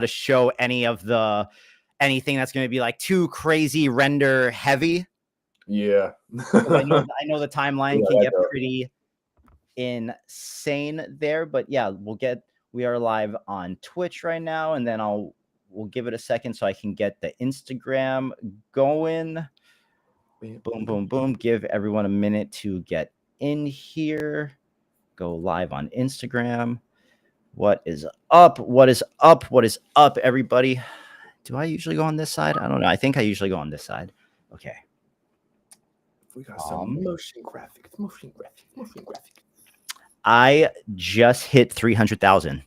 to show anything that's going to be like too crazy render heavy. Yeah. I know the timeline can get pretty insane there, but yeah, we are live on Twitch right now, and then we'll give it a second so I can get the Instagram going. Boom, boom, boom. Give everyone a minute to get in here. Go live on Instagram. What is up? What is up? What is up, everybody? Do I usually go on this side? I don't know. I think I usually go on this side. Okay. We got some motion graphics. I just hit 300,000.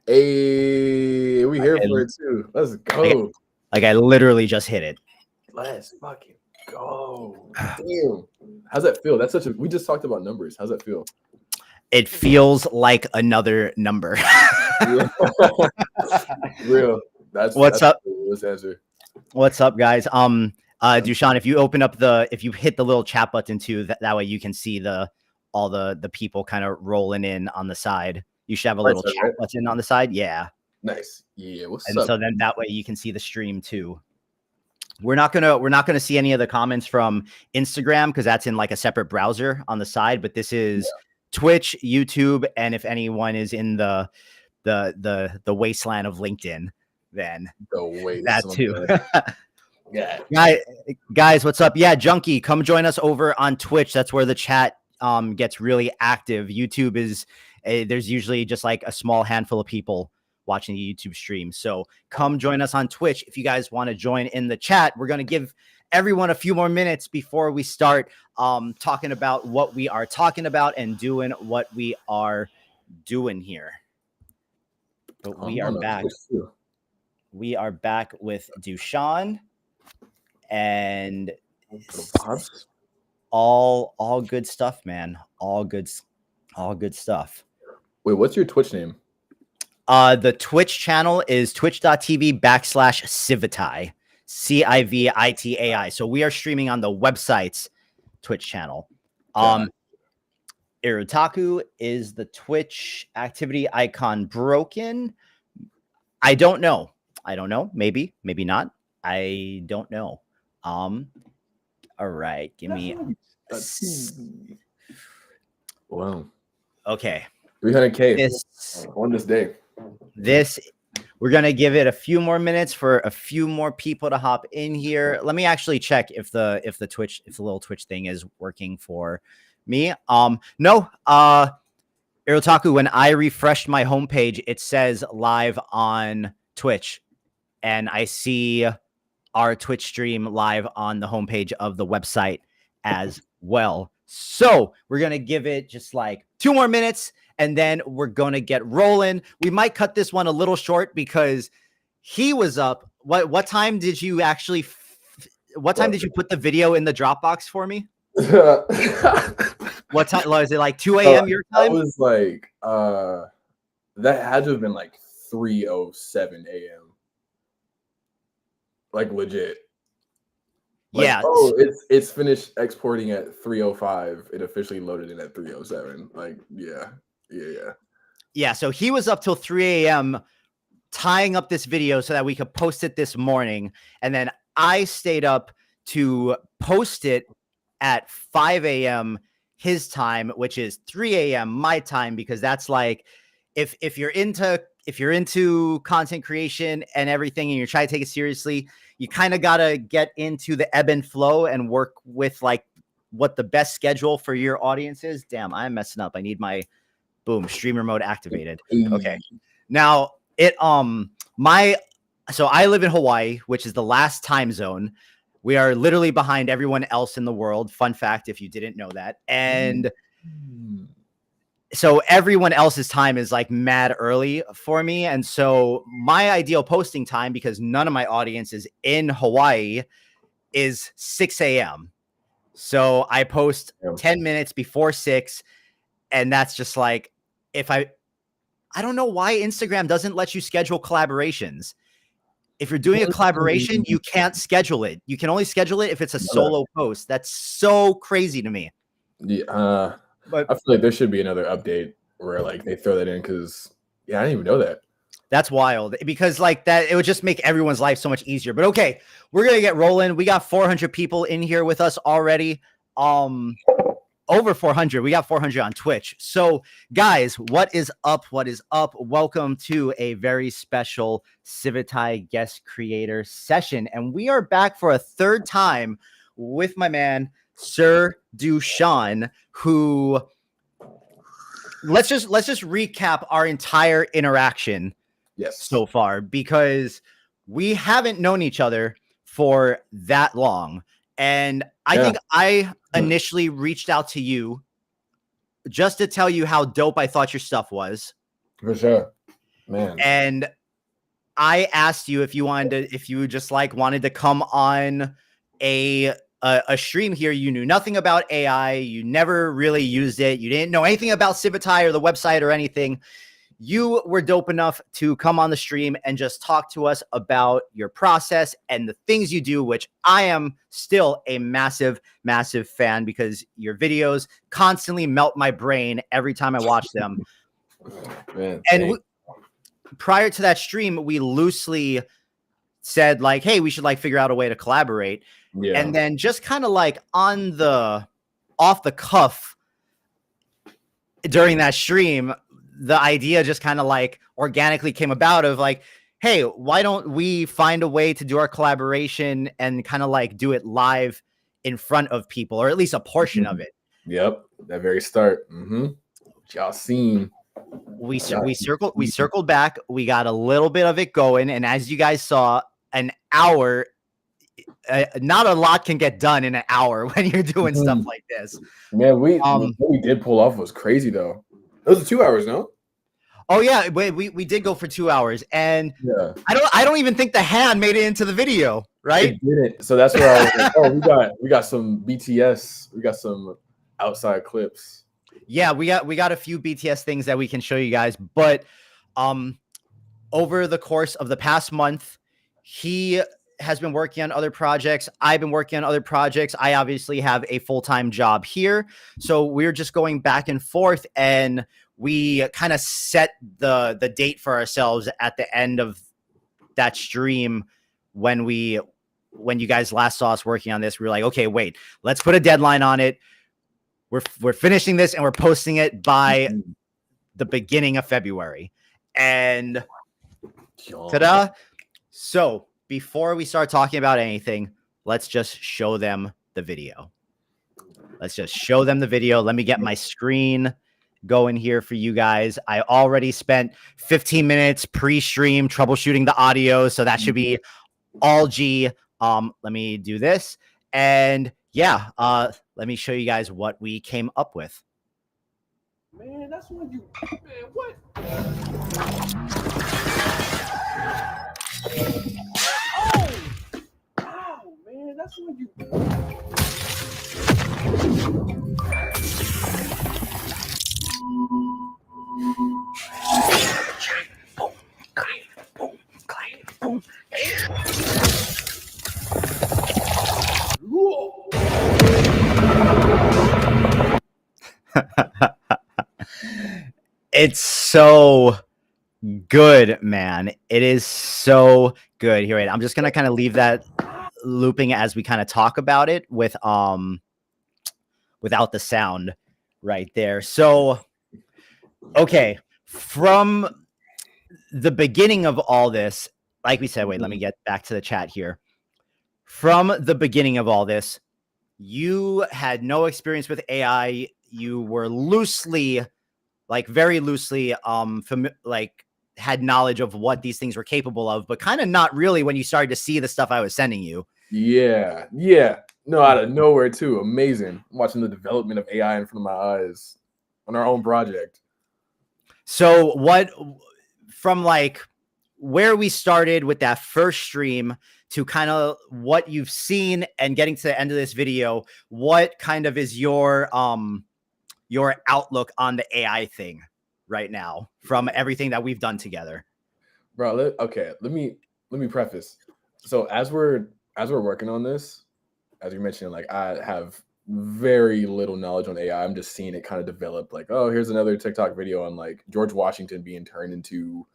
Hey, we here for it too. Let's go. I literally just hit it. Let's fucking go. Damn. How's that feel? We just talked about numbers. How's that feel? It feels like another number. Real. That's up? Let's answer. What's up, guys? Dushon, if you hit the little chat button too, that way you can see all the people kind of rolling in on the side. You should have a little chat button on the side. Yeah. Nice. Yeah. What's up? So then that way you can see the stream too. We're not gonna see any of the comments from Instagram because that's in like a separate browser on the side. But this is Twitch, YouTube, and if anyone is in the wasteland of LinkedIn, then that too. Yeah. Guys, what's up? Yeah, Junkie, come join us over on Twitch. That's where the chat gets really active. YouTube is there's usually just like a small handful of people watching the YouTube stream. So come join us on Twitch if you guys want to join in the chat. We're going to give everyone a few more minutes before we start talking about what we are talking about and doing what we are doing here. But we are back. We are back with Dushon, and all good stuff, man. All good stuff. Wait, what's your Twitch name? The Twitch channel is twitch.tv/Civitai, CIVITAI. So we are streaming on the website's Twitch channel. Irutaku, is the Twitch activity icon broken? I don't know. Maybe not. I don't know. All right. Give me. Wow. Okay. 300K on this day. We're going to give it a few more minutes for a few more people to hop in here. Let me actually check if the little Twitch thing is working for me. No. Irotaku, when I refreshed my homepage, it says live on Twitch, and I see our Twitch stream live on the homepage of the website as well. So we're going to give it just like 2 more minutes, and then we're going to get rolling. We might cut this one a little short because he was up. What time did you actually did you put the video in the Dropbox for me? What time was it? Like 2 a.m. your time? I was like, that had to have been like 3:07 a.m. Like legit. Like, yeah. Oh, it's finished exporting at 3:05. It officially loaded in at 3:07. Like, yeah. Yeah. So he was up till 3 a.m. tying up this video so that we could post it this morning, and then I stayed up to post it at 5 a.m. his time, which is 3 a.m. my time, because that's like if you're into content creation and everything and you're trying to take it seriously, you kind of got to get into the ebb and flow and work with like what the best schedule for your audience is. Damn, I'm messing up. I need my streamer mode activated. Okay. Now so I live in Hawaii, which is the last time zone. We are literally behind everyone else in the world. Fun fact, if you didn't know that. And so everyone else's time is like mad early for me. And so my ideal posting time, because none of my audience is in Hawaii, is 6 a.m. So I post 10 minutes before 6. And that's just like, if I don't know why Instagram doesn't let you schedule collaborations. If you're doing a collaboration, you can't schedule it. You can only schedule it if it's a solo post. That's so crazy to me. Yeah, but I feel like there should be another update where like they throw that in, because I didn't even know that. That's wild because like that, it would just make everyone's life so much easier. But okay, we're going to get rolling. We got 400 people in here with us already. Over 400. We got 400 on Twitch. So guys, what is up? What is up? Welcome to a very special Civitai guest creator session. And we are back for a third time with my man, SirDushon, who let's just recap our entire interaction so far, because we haven't known each other for that long. And I think I initially reached out to you just to tell you how dope I thought your stuff was. For sure, man. And I asked you if you wanted to, if you just like wanted to come on a stream here. You knew nothing about AI. You never really used it. You didn't know anything about Civitai or the website or anything. You were dope enough to come on the stream and just talk to us about your process and the things you do, which I am still a massive, massive fan, because your videos constantly melt my brain every time I watch them. Man, and prior to that stream, we loosely said like, hey, we should like figure out a way to collaborate. Yeah. And then just kind of like on the off the cuff during that stream, the idea just kind of like organically came about of like, hey, why don't we find a way to do our collaboration and kind of like do it live in front of people, or at least a portion of it. Yep. That very start. Y'all seen. We circled back. We got a little bit of it going. And as you guys saw, an hour, not a lot can get done in an hour when you're doing stuff like this. Man, what we did pull off was crazy though. Those are 2 hours, no? Oh yeah, we did go for 2 hours, and I don't even think the hand made it into the video, right? It didn't. So that's where I was like, oh, we got some BTS, we got some outside clips. Yeah, we got a few BTS things that we can show you guys, but over the course of the past month, he has been working on other projects. I've been working on other projects. I obviously have a full-time job here. So we're just going back and forth, and we kind of set the date for ourselves at the end of that stream. When you guys last saw us working on this, we were like, okay, wait, let's put a deadline on it. We're finishing this and we're posting it by the beginning of February. And ta-da. So before we start talking about anything, let's just show them the video. Let me get my screen going here for you guys. I already spent 15 minutes pre-stream troubleshooting the audio, so that should be all G. Let me do this. And yeah, let me show you guys what we came up with. Man, that's when you, man, what? Oh, man, that's when you. Boom, It's so good, man. It is so good. Here, wait, I'm just gonna kind of leave that looping as we kind of talk about it with without the sound right there. So okay, from the beginning of all this, like we said, wait, let me get back to the chat here. From the beginning of all this, you had no experience with AI. You were loosely, like very loosely, had knowledge of what these things were capable of, but kind of not really when you started to see the stuff I was sending you. Yeah. No, out of nowhere too. Amazing. I'm watching the development of AI in front of my eyes on our own project. So what, from like where we started with that first stream to kind of what you've seen and getting to the end of this video, what kind of is your outlook on the AI thing right now from everything that we've done together? Bro, let me preface. So as we're working on this, as you mentioned, like I have very little knowledge on AI. I'm just seeing it kind of develop, like, oh, here's another TikTok video on like George Washington being turned into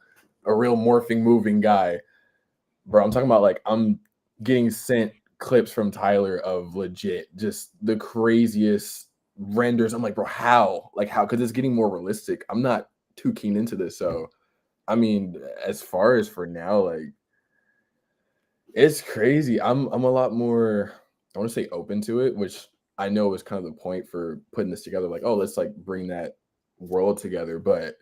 a real morphing, moving guy, bro. I'm talking about like I'm getting sent clips from Tyler of legit just the craziest renders. I'm like, bro, how? Like how? Because it's getting more realistic. I'm not too keen into this, so I mean, as far as for now, like it's crazy. I'm a lot more, I want to say open to it, which I know was kind of the point for putting this together. Like, oh, let's like bring that world together, but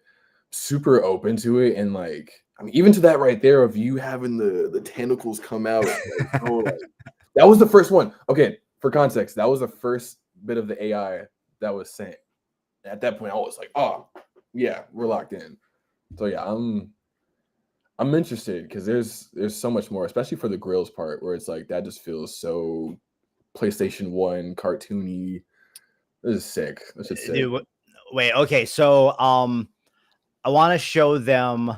super open to it. And like, I mean, even to that right there of you having the tentacles come out, like, oh, like, that was the first one. Okay, for context, that was the first bit of the AI that was sent. At that point, I was like, oh, yeah, we're locked in. So yeah, I'm interested because there's so much more, especially for the grills part, where it's like that just feels so PlayStation 1 cartoony. This is sick. This is sick. Dude, wait, okay, so I want to show them.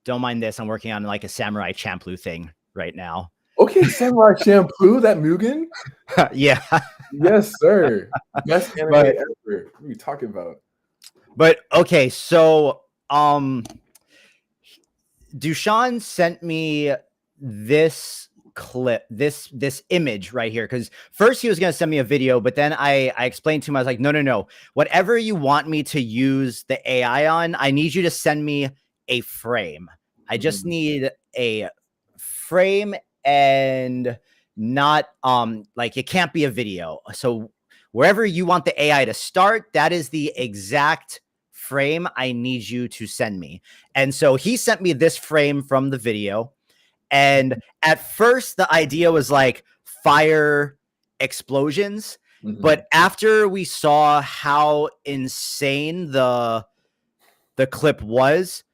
Don't mind this. I'm working on like a Samurai Champloo thing right now. Okay, Samurai Shampoo, that Mugen? Yeah. Yes, sir. Best anime But ever. What are you talking about? but okay, so Dushon sent me this clip, this image right here, because first he was going to send me a video, but then I explained to him, I was like, no, whatever you want me to use the AI on, I need you to send me a frame. I just need a frame, and not like it can't be a video. So wherever you want the AI to start, that is the exact frame I need you to send me. And so he sent me this frame from the video. And at first, the idea was like fire explosions. But after we saw how insane the clip was,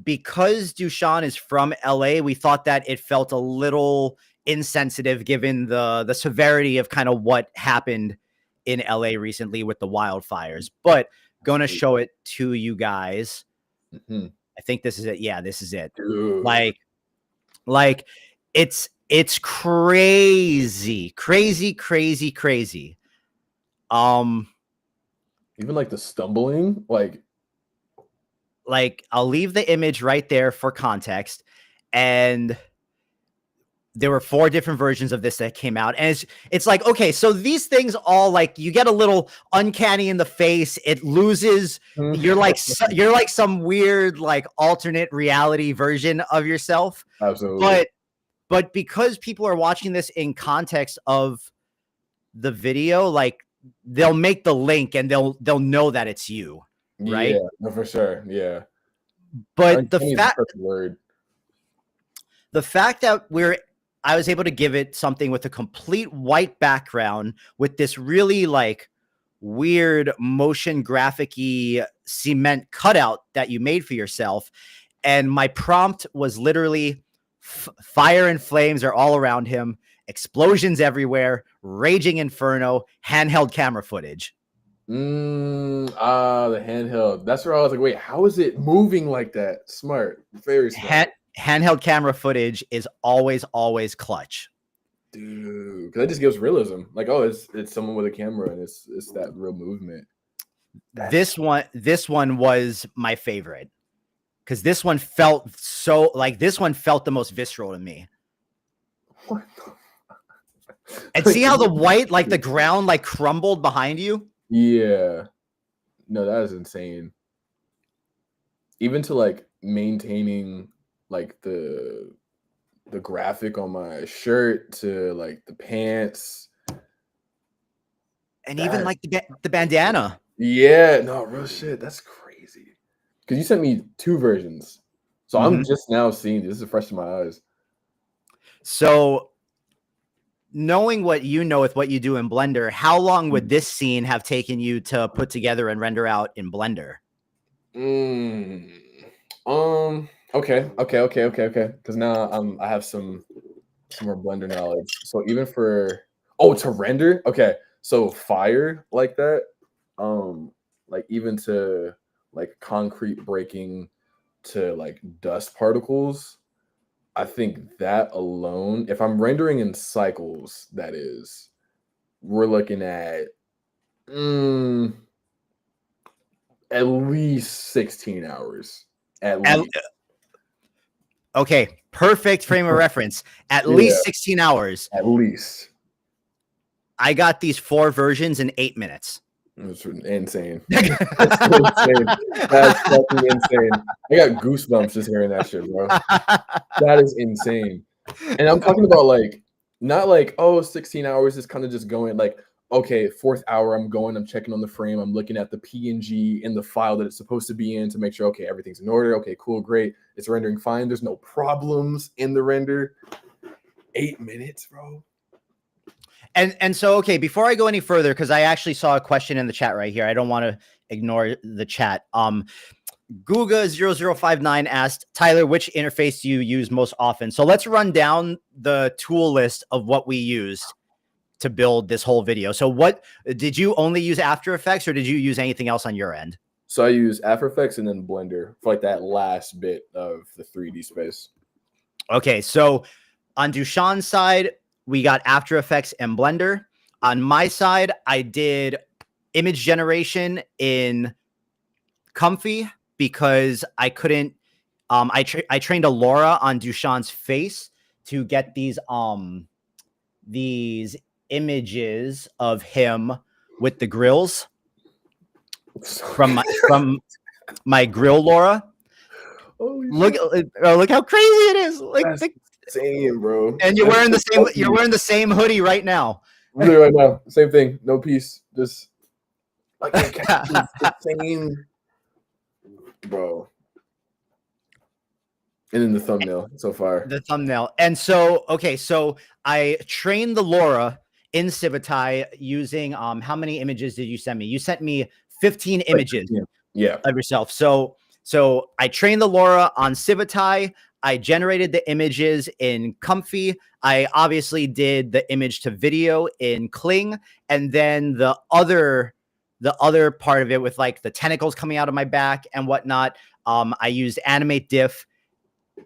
because Dushon is from LA, we thought that it felt a little insensitive given the severity of kind of what happened in LA recently with the wildfires. But going to show it to you guys. I think this is it. Yeah, this is it. Dude. Like it's crazy. Even like the stumbling, like I'll leave the image right there for context. And there were 4 different versions of this that came out, and it's like, okay, so these things all like you get a little uncanny in the face. It loses. You're like some weird like alternate reality version of yourself. absolutely. But because people are watching this in context of the video, like they'll make the link and they'll know that it's you, right? Yeah, no, for sure. Yeah. But the fact that I was able to give it something with a complete white background with this really like weird motion graphic-y cement cutout that you made for yourself. And my prompt was literally fire and flames are all around him, explosions everywhere, raging inferno, handheld camera footage. The handheld. That's where I was like, wait, how is it moving like that? Smart. Very smart. Handheld camera footage is always clutch. Dude, because that just gives realism. Like, oh, it's someone with a camera and it's that real movement. This one was my favorite. Because this one felt the most visceral to me. What and see how the white, like the ground, like crumbled behind you? Yeah. No, that is insane. Even to like maintaining like the graphic on my shirt to like the pants. And even like the bandana. Yeah, no, real shit. That's crazy. Because you sent me 2 versions. So I'm just now seeing this is fresh in my eyes. So knowing what you know with what you do in Blender, how long would this scene have taken you to put together and render out in Blender? Okay. Because now I have some more Blender knowledge. So even for to render, okay. So fire like that, like even to like concrete breaking to like dust particles, I think that alone, if I'm rendering in cycles, that is, we're looking at at least 16 hours. At least. Okay, perfect frame of reference. At Yeah. least 16 hours. At least. I got these 4 versions in 8 minutes. It's insane. That's insane. That's fucking insane. I got goosebumps just hearing that shit, bro. That is insane. And I'm talking about like, not like, oh, 16 hours is kind of just going like, okay, 4th hour, I'm checking on the frame. I'm looking at the PNG in the file that it's supposed to be in to make sure, okay, everything's in order. Okay, cool, great. It's rendering fine. There's no problems in the render. 8 minutes, bro. And so, okay, before I go any further, because I actually saw a question in the chat right here. I don't want to ignore the chat. Guga0059 asked, Tyler, which interface do you use most often? So let's run down the tool list of what we used to build this whole video. So what did you only use After Effects, or did you use anything else on your end? So I use After Effects and then Blender for like that last bit of the 3D space. Okay, so on Dushon's side, we got After Effects and Blender. On my side, I did image generation in Comfy because I couldn't. I trained a Laura on Dushon's face to get these images of him with the grills from my grill Laura. Look how crazy it is! Like, insane, bro. And you're wearing the same hoodie right now. Literally right now, same thing. No piece, just like the same, bro. And then the thumbnail so far. The thumbnail. And so, okay, so I trained the Laura in Civitai using how many images did you send me? You sent me 15 images of yourself. So I trained the Laura on Civitai. I generated the images in Comfy. I obviously did the image to video in Kling, and then the other part of it with like the tentacles coming out of my back and whatnot. I used Animate Diff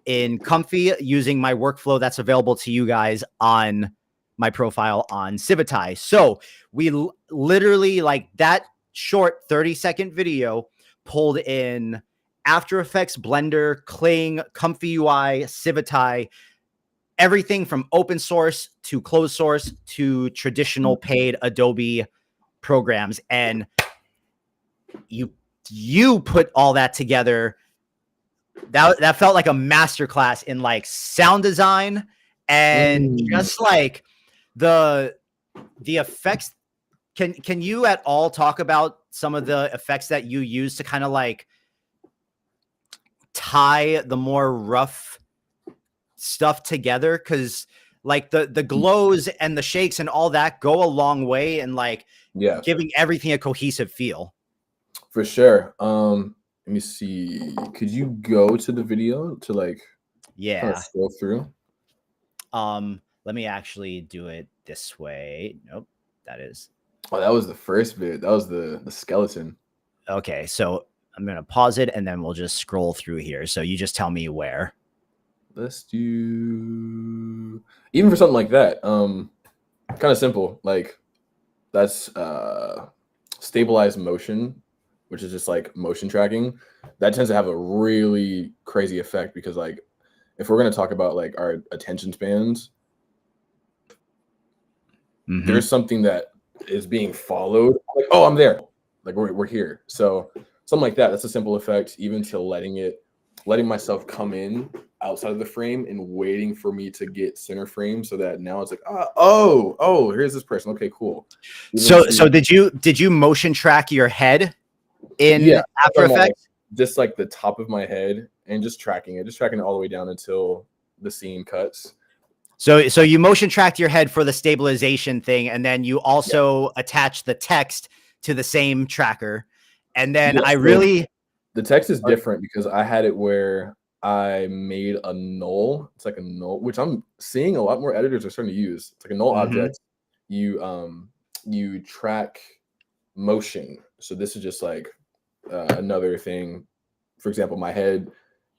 in Comfy using my workflow that's available to you guys on my profile on Civitai. So we literally, like, that short 30-second video pulled in After Effects, Blender, Kling, Comfy UI, Civitai, everything from open source to closed source to traditional paid Adobe programs. And you put all that together. That felt like a masterclass in like sound design and just like the effects. Can you at all talk about some of the effects that you use to kind of like tie the more rough stuff together? Because like the glows and the shakes and all that go a long way in like giving everything a cohesive feel. For sure. Let me see. Could you go to the video to like kind of scroll through? Let me actually do it this way. Nope, that is. Oh, that was the first bit. That was the skeleton. Okay, so I'm gonna pause it and then we'll just scroll through here. So you just tell me where. Let's do even for something like that. Kind of simple. Like that's stabilized motion, which is just like motion tracking. That tends to have a really crazy effect because like if we're gonna talk about like our attention spans, there's something that is being followed. Like, oh, I'm there. Like we're here. So something like that. That's a simple effect. Even to letting myself come in outside of the frame and waiting for me to get center frame, so that now it's like, oh, here's this person. Okay, cool. So did you motion track your head in After Effects? Just like the top of my head and just tracking it all the way down until the scene cuts. So you motion tracked your head for the stabilization thing, and then you also attach the text to the same tracker. And then the text is different because I had it where I made a null. It's like a null, which I'm seeing a lot more editors are starting to use. It's like a null object. You track motion. So this is just like another thing. For example, my head.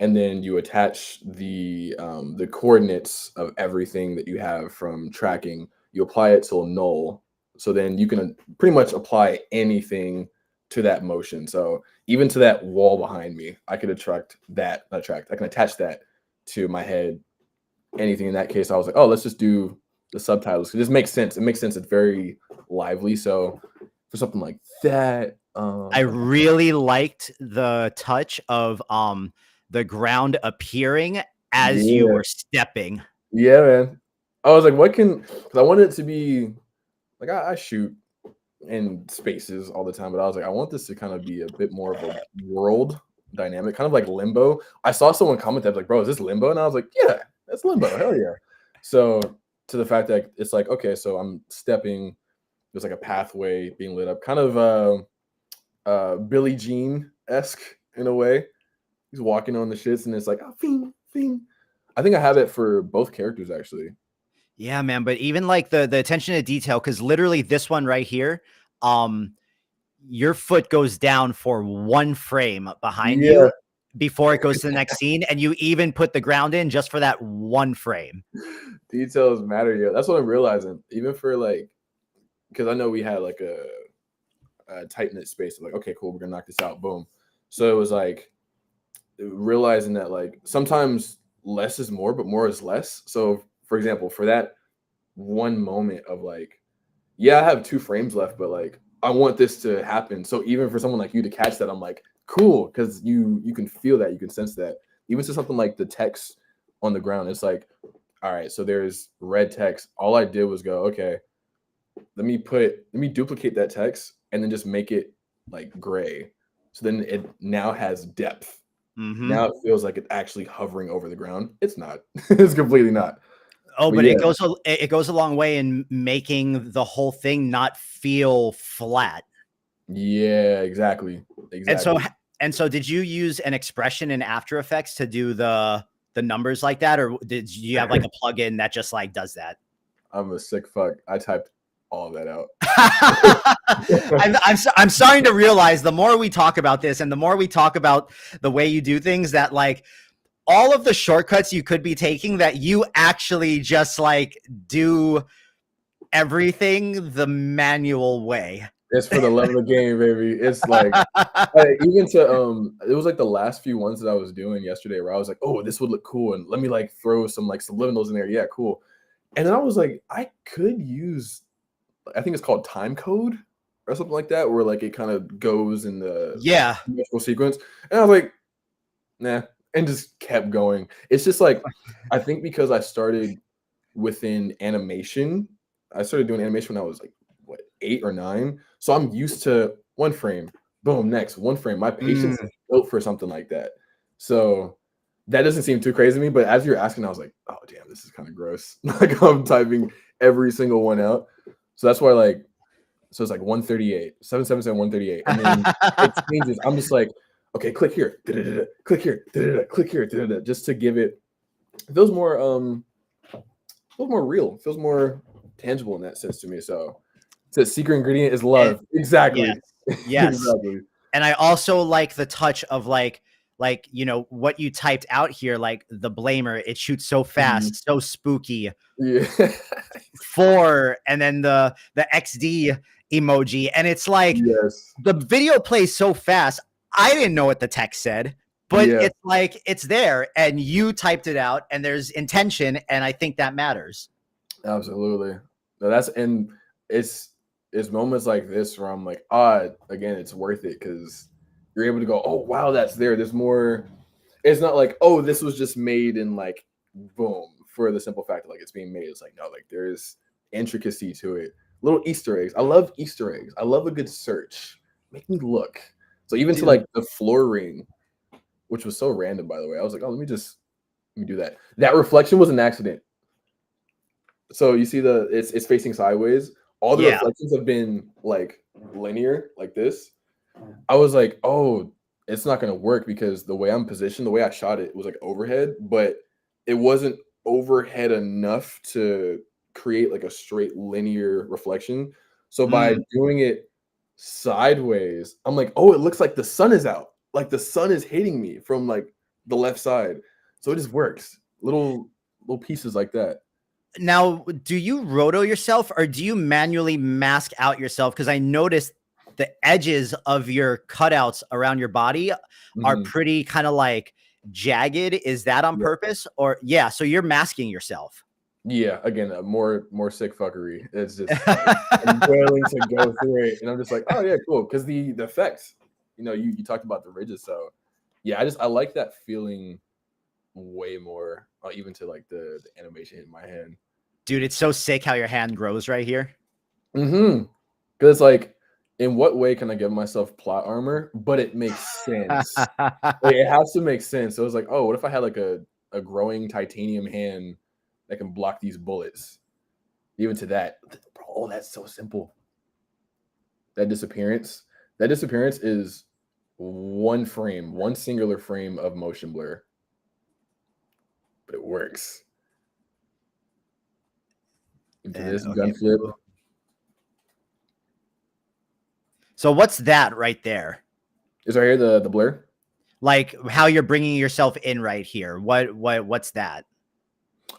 And then you attach the coordinates of everything that you have from tracking. You apply it to a null. So then you can pretty much apply anything to that motion. So even to that wall behind me, I could attract that, I can attach that to my head. Anything in that case, I was like, oh, let's just do the subtitles. It just makes sense. It makes sense. It's very lively. So for something like that, I really liked the touch of the ground appearing as you were stepping. Yeah, man. I was like, what can, because I wanted it to be like, I shoot in spaces all the time, but I was like, I want this to kind of be a bit more of a world dynamic, kind of like Limbo. I saw someone comment that like, bro, is this Limbo? And I was like, yeah, that's Limbo. Hell yeah. So to the fact that it's like, okay, so I'm stepping, there's like a pathway being lit up, kind of Billie Jean-esque in a way. He's walking on the shits and it's like, oh, fing, fing. I think I have it for both characters actually. Yeah, man. But even like the attention to detail, because literally this one right here, your foot goes down for 1 frame behind you before it goes to the next scene, and you even put the ground in just for that 1 frame. Details matter, yeah. That's what I'm realizing. Even for like, because I know we had like a tight knit space of like, okay, cool, we're gonna knock this out, boom. So it was like realizing that like sometimes less is more, but more is less. So for example, for that one moment of like, yeah, I have 2 frames left, but like I want this to happen. So even for someone like you to catch that, I'm like, cool, because you can feel that, you can sense that. Even to something like the text on the ground, it's like, all right, so there's red text. All I did was go, okay, let me duplicate that text and then just make it like gray. So then it now has depth. Mm-hmm. Now it feels like it's actually hovering over the ground. It's not. It's completely not. Oh, but yeah. it goes a long way in making the whole thing not feel flat. Yeah, exactly. And so did you use an expression in After Effects to do the numbers like that, or did you have like a plugin that just like does that? I'm a sick fuck. I typed all of that out. I'm starting to realize the more we talk about this and the more we talk about the way you do things, that like all of the shortcuts you could be taking, that you actually just like do everything the manual way. It's for the love of the game, baby. It's like even to it was like the last few ones that I was doing yesterday where I was like, oh, this would look cool, and let me like throw some like subliminals in there. Yeah, cool. And then I was like, I could use, I think it's called time code or something like that, where like it kind of goes in the sequence. And I was like, nah, and just kept going. It's just like, I think because I started within animation, I started doing animation when I was like, what, 8 or 9. So I'm used to 1 frame, boom, next 1 frame. My patience is built for something like that. So that doesn't seem too crazy to me. But as you're asking, I was like, oh damn, this is kind of gross. Like I'm typing every single one out. So that's why like, so it's like 138, 777, 138. And then it changes. I'm just like, okay, click here, click here, click here, just to give it, feels more real, feels more tangible in that sense to me. So the secret ingredient is love. Exactly. Yes. Exactly. And I also like the touch of like, you know, what you typed out here, like the blamer, it shoots so fast, so spooky. Yeah. 4, and then the XD emoji. And it's like, the video plays so fast. I didn't know what the text said, but it's like, it's there and you typed it out and there's intention. And I think that matters. Absolutely. No, it's moments like this where I'm like, again, it's worth it because you're able to go, oh, wow, that's there. There's more. It's not like, oh, this was just made in like, boom, for the simple fact that like it's being made. It's like, no, like there's intricacy to it. Little Easter eggs. I love Easter eggs. I love a good search. Make me look. So even to like the floor ring, which was so random, by the way, I was like, oh, let me do that. That reflection was an accident. So you see it's facing sideways. All the reflections have been like linear, like this. I was like, oh, it's not gonna work because the way I'm positioned, the way I shot it was like overhead, but it wasn't overhead enough to create like a straight linear reflection. So by doing it sideways, I'm like, oh, it looks like the sun is out. Like the sun is hitting me from like the left side. So it just works. Little pieces like that. Now, do you roto yourself or do you manually mask out yourself? Because I noticed the edges of your cutouts around your body are pretty kind of like jagged. Is that on purpose? Or yeah, so you're masking yourself. Yeah, again, more sick fuckery. It's just I'm willing to go through it, and I'm just like, oh yeah, cool. Because the effects, you talked about the ridges, so yeah, I like that feeling way more, even to like the animation in my hand. Dude, it's so sick how your hand grows right here. Because it's like, in what way can I give myself plot armor, but it makes sense? Like, it has to make sense. So it was like, oh, what if I had like a growing titanium hand that can block these bullets? Even to that, oh, that's so simple. That disappearance is one singular frame of motion blur, but it works. Into this gun flip. So what's that right there? Is right here the blur? Like how you're bringing yourself in right here. What's that?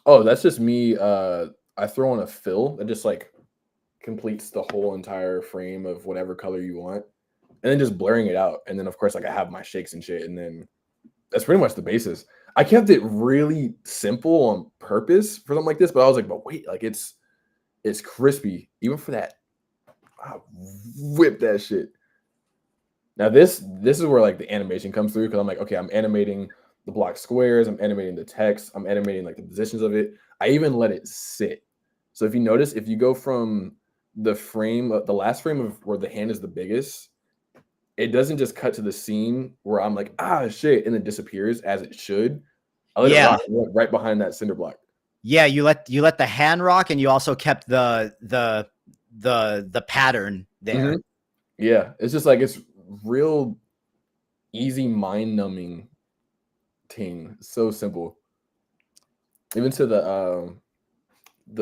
Oh, that's just me. I throw on a fill that just like completes the whole entire frame of whatever color you want, and then just blurring it out. And then of course, like I have my shakes and shit, and then that's pretty much the basis. I kept it really simple on purpose for something like this, but I was like, but wait, like it's crispy even for that. I whip that shit. Now this is where like the animation comes through, because I'm like, okay, I'm animating the block squares, I'm animating the text, I'm animating like the positions of it. I even let it sit. So if you notice, if you go from the last frame of where the hand is the biggest, it doesn't just cut to the scene where I'm like, ah, shit, and it disappears as it should. I let it rock right behind that cinder block. Yeah, you let the hand rock, and you also kept the pattern there. Yeah, it's just like, it's real easy, mind-numbing thing. So simple. Even to the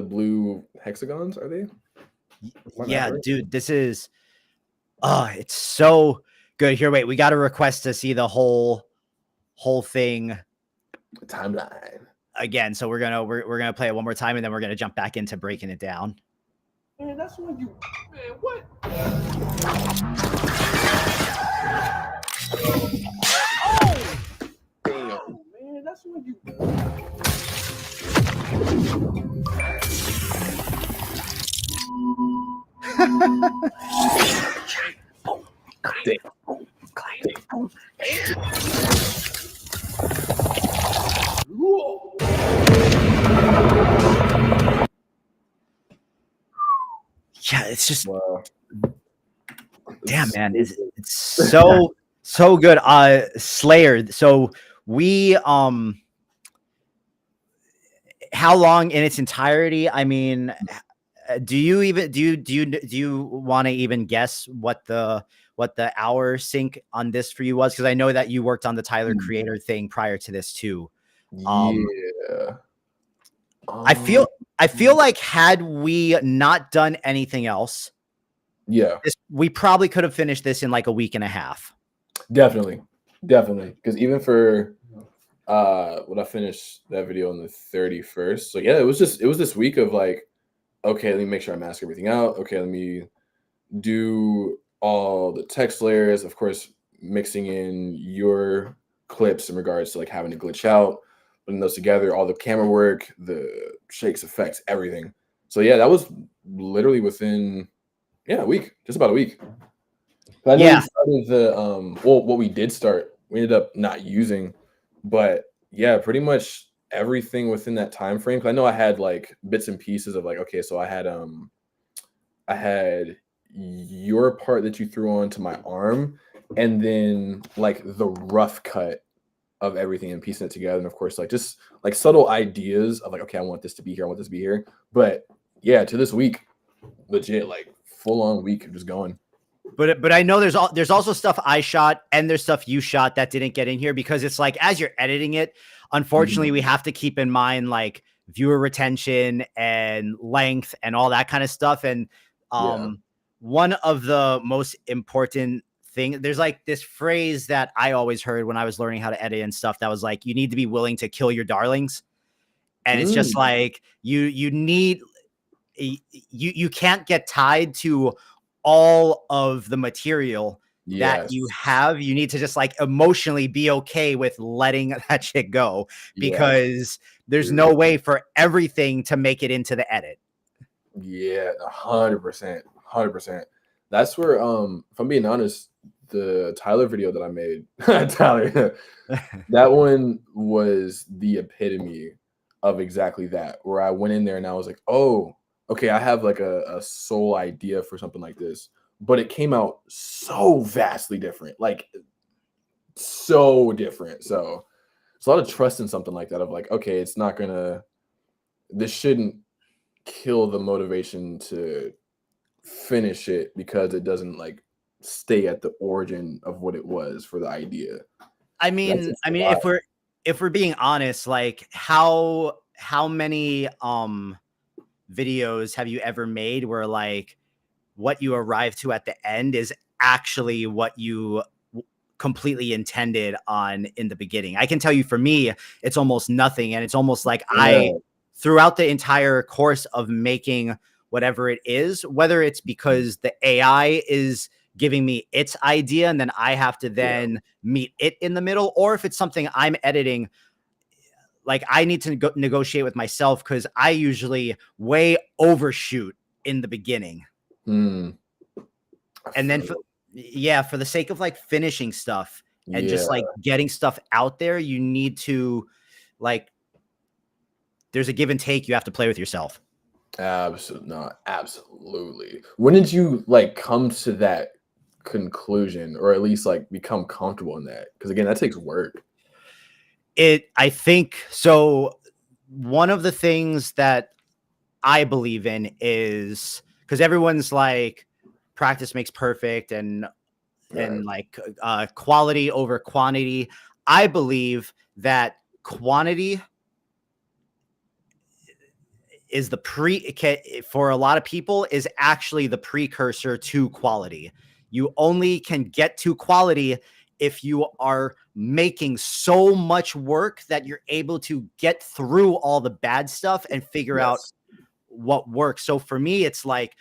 blue hexagons, are they? Yeah, dude, this is it's so good. Here, wait, we got a request to see the whole thing timeline again. So we're gonna play it one more time, and then we're gonna jump back into breaking it down. Man, that's when you, man, what? Oh! Damn. Man, that's when you. Yeah, it's just damn, man, it's so good. Slayer. So we how long in its entirety? I mean, do you want to even guess what the hour sync on this for you was? Because I know that you worked on the Tyler Creator thing prior to this too. Yeah. I feel like had we not done anything else, we probably could have finished this in like a week and a half. Definitely. Because even for when I finished that video on the 31st, so yeah, it was this week of like, okay, let me make sure I mask everything out. Okay, let me do all the text layers, of course, mixing in your clips in regards to like having to glitch out, putting those together, all the camera work, the shakes, effects, everything. So yeah, that was literally within a week, just about a week. I know we started the what we did start, we ended up not using, but yeah, pretty much everything within that time frame. Because I know I had like bits and pieces of like, okay, so I had your part that you threw onto my arm, and then like the rough cut of everything and piecing it together, and of course like just like subtle ideas of like, okay, I want this to be here, I want this to be here. But yeah, to this week, legit like full on week of just going. But I know there's also stuff I shot and there's stuff you shot that didn't get in here, because it's like as you're editing it, unfortunately, we have to keep in mind like viewer retention and length and all that kind of stuff. And one of the most important thing, there's like this phrase that I always heard when I was learning how to edit and stuff, that was like, you need to be willing to kill your darlings. And it's just like you can't get tied to all of the material that Yes. you have. You need to just like emotionally be okay with letting that shit go, because there's no way for everything to make it into the edit. Yeah, 100%, 100%. That's where, if I'm being honest, the Tyler video that I made, Tyler, that one was the epitome of exactly that. Where I went in there and I was like, oh, okay, I have like a sole idea for something like this, but it came out so vastly different, like so different. So it's a lot of trust in something like that. Of like, okay, it's not gonna, this shouldn't kill the motivation to finish it because it doesn't like stay at the origin of what it was for the idea. I mean, if we're being honest, like how many videos have you ever made where like what you arrive to at the end is actually what you completely intended on in the beginning? I can tell you, for me, it's almost nothing. And it's almost like throughout the entire course of making whatever it is, whether it's because the AI is giving me its idea and then I have to then meet it in the middle, or if it's something I'm editing, like I need to negotiate with myself, because I usually way overshoot in the beginning. And then for the sake of like finishing stuff and just like getting stuff out there, you need to like, there's a give and take. You have to play with yourself. Absolutely. When did you like come to that conclusion, or at least like become comfortable in that? Because again, that takes work. I think so. One of the things that I believe in is, because everyone's like practice makes perfect, and like quality over quantity. I believe that quantity is for a lot of people is actually the precursor to quality. You only can get to quality if you are making so much work that you're able to get through all the bad stuff and figure out what works. So for me, it's like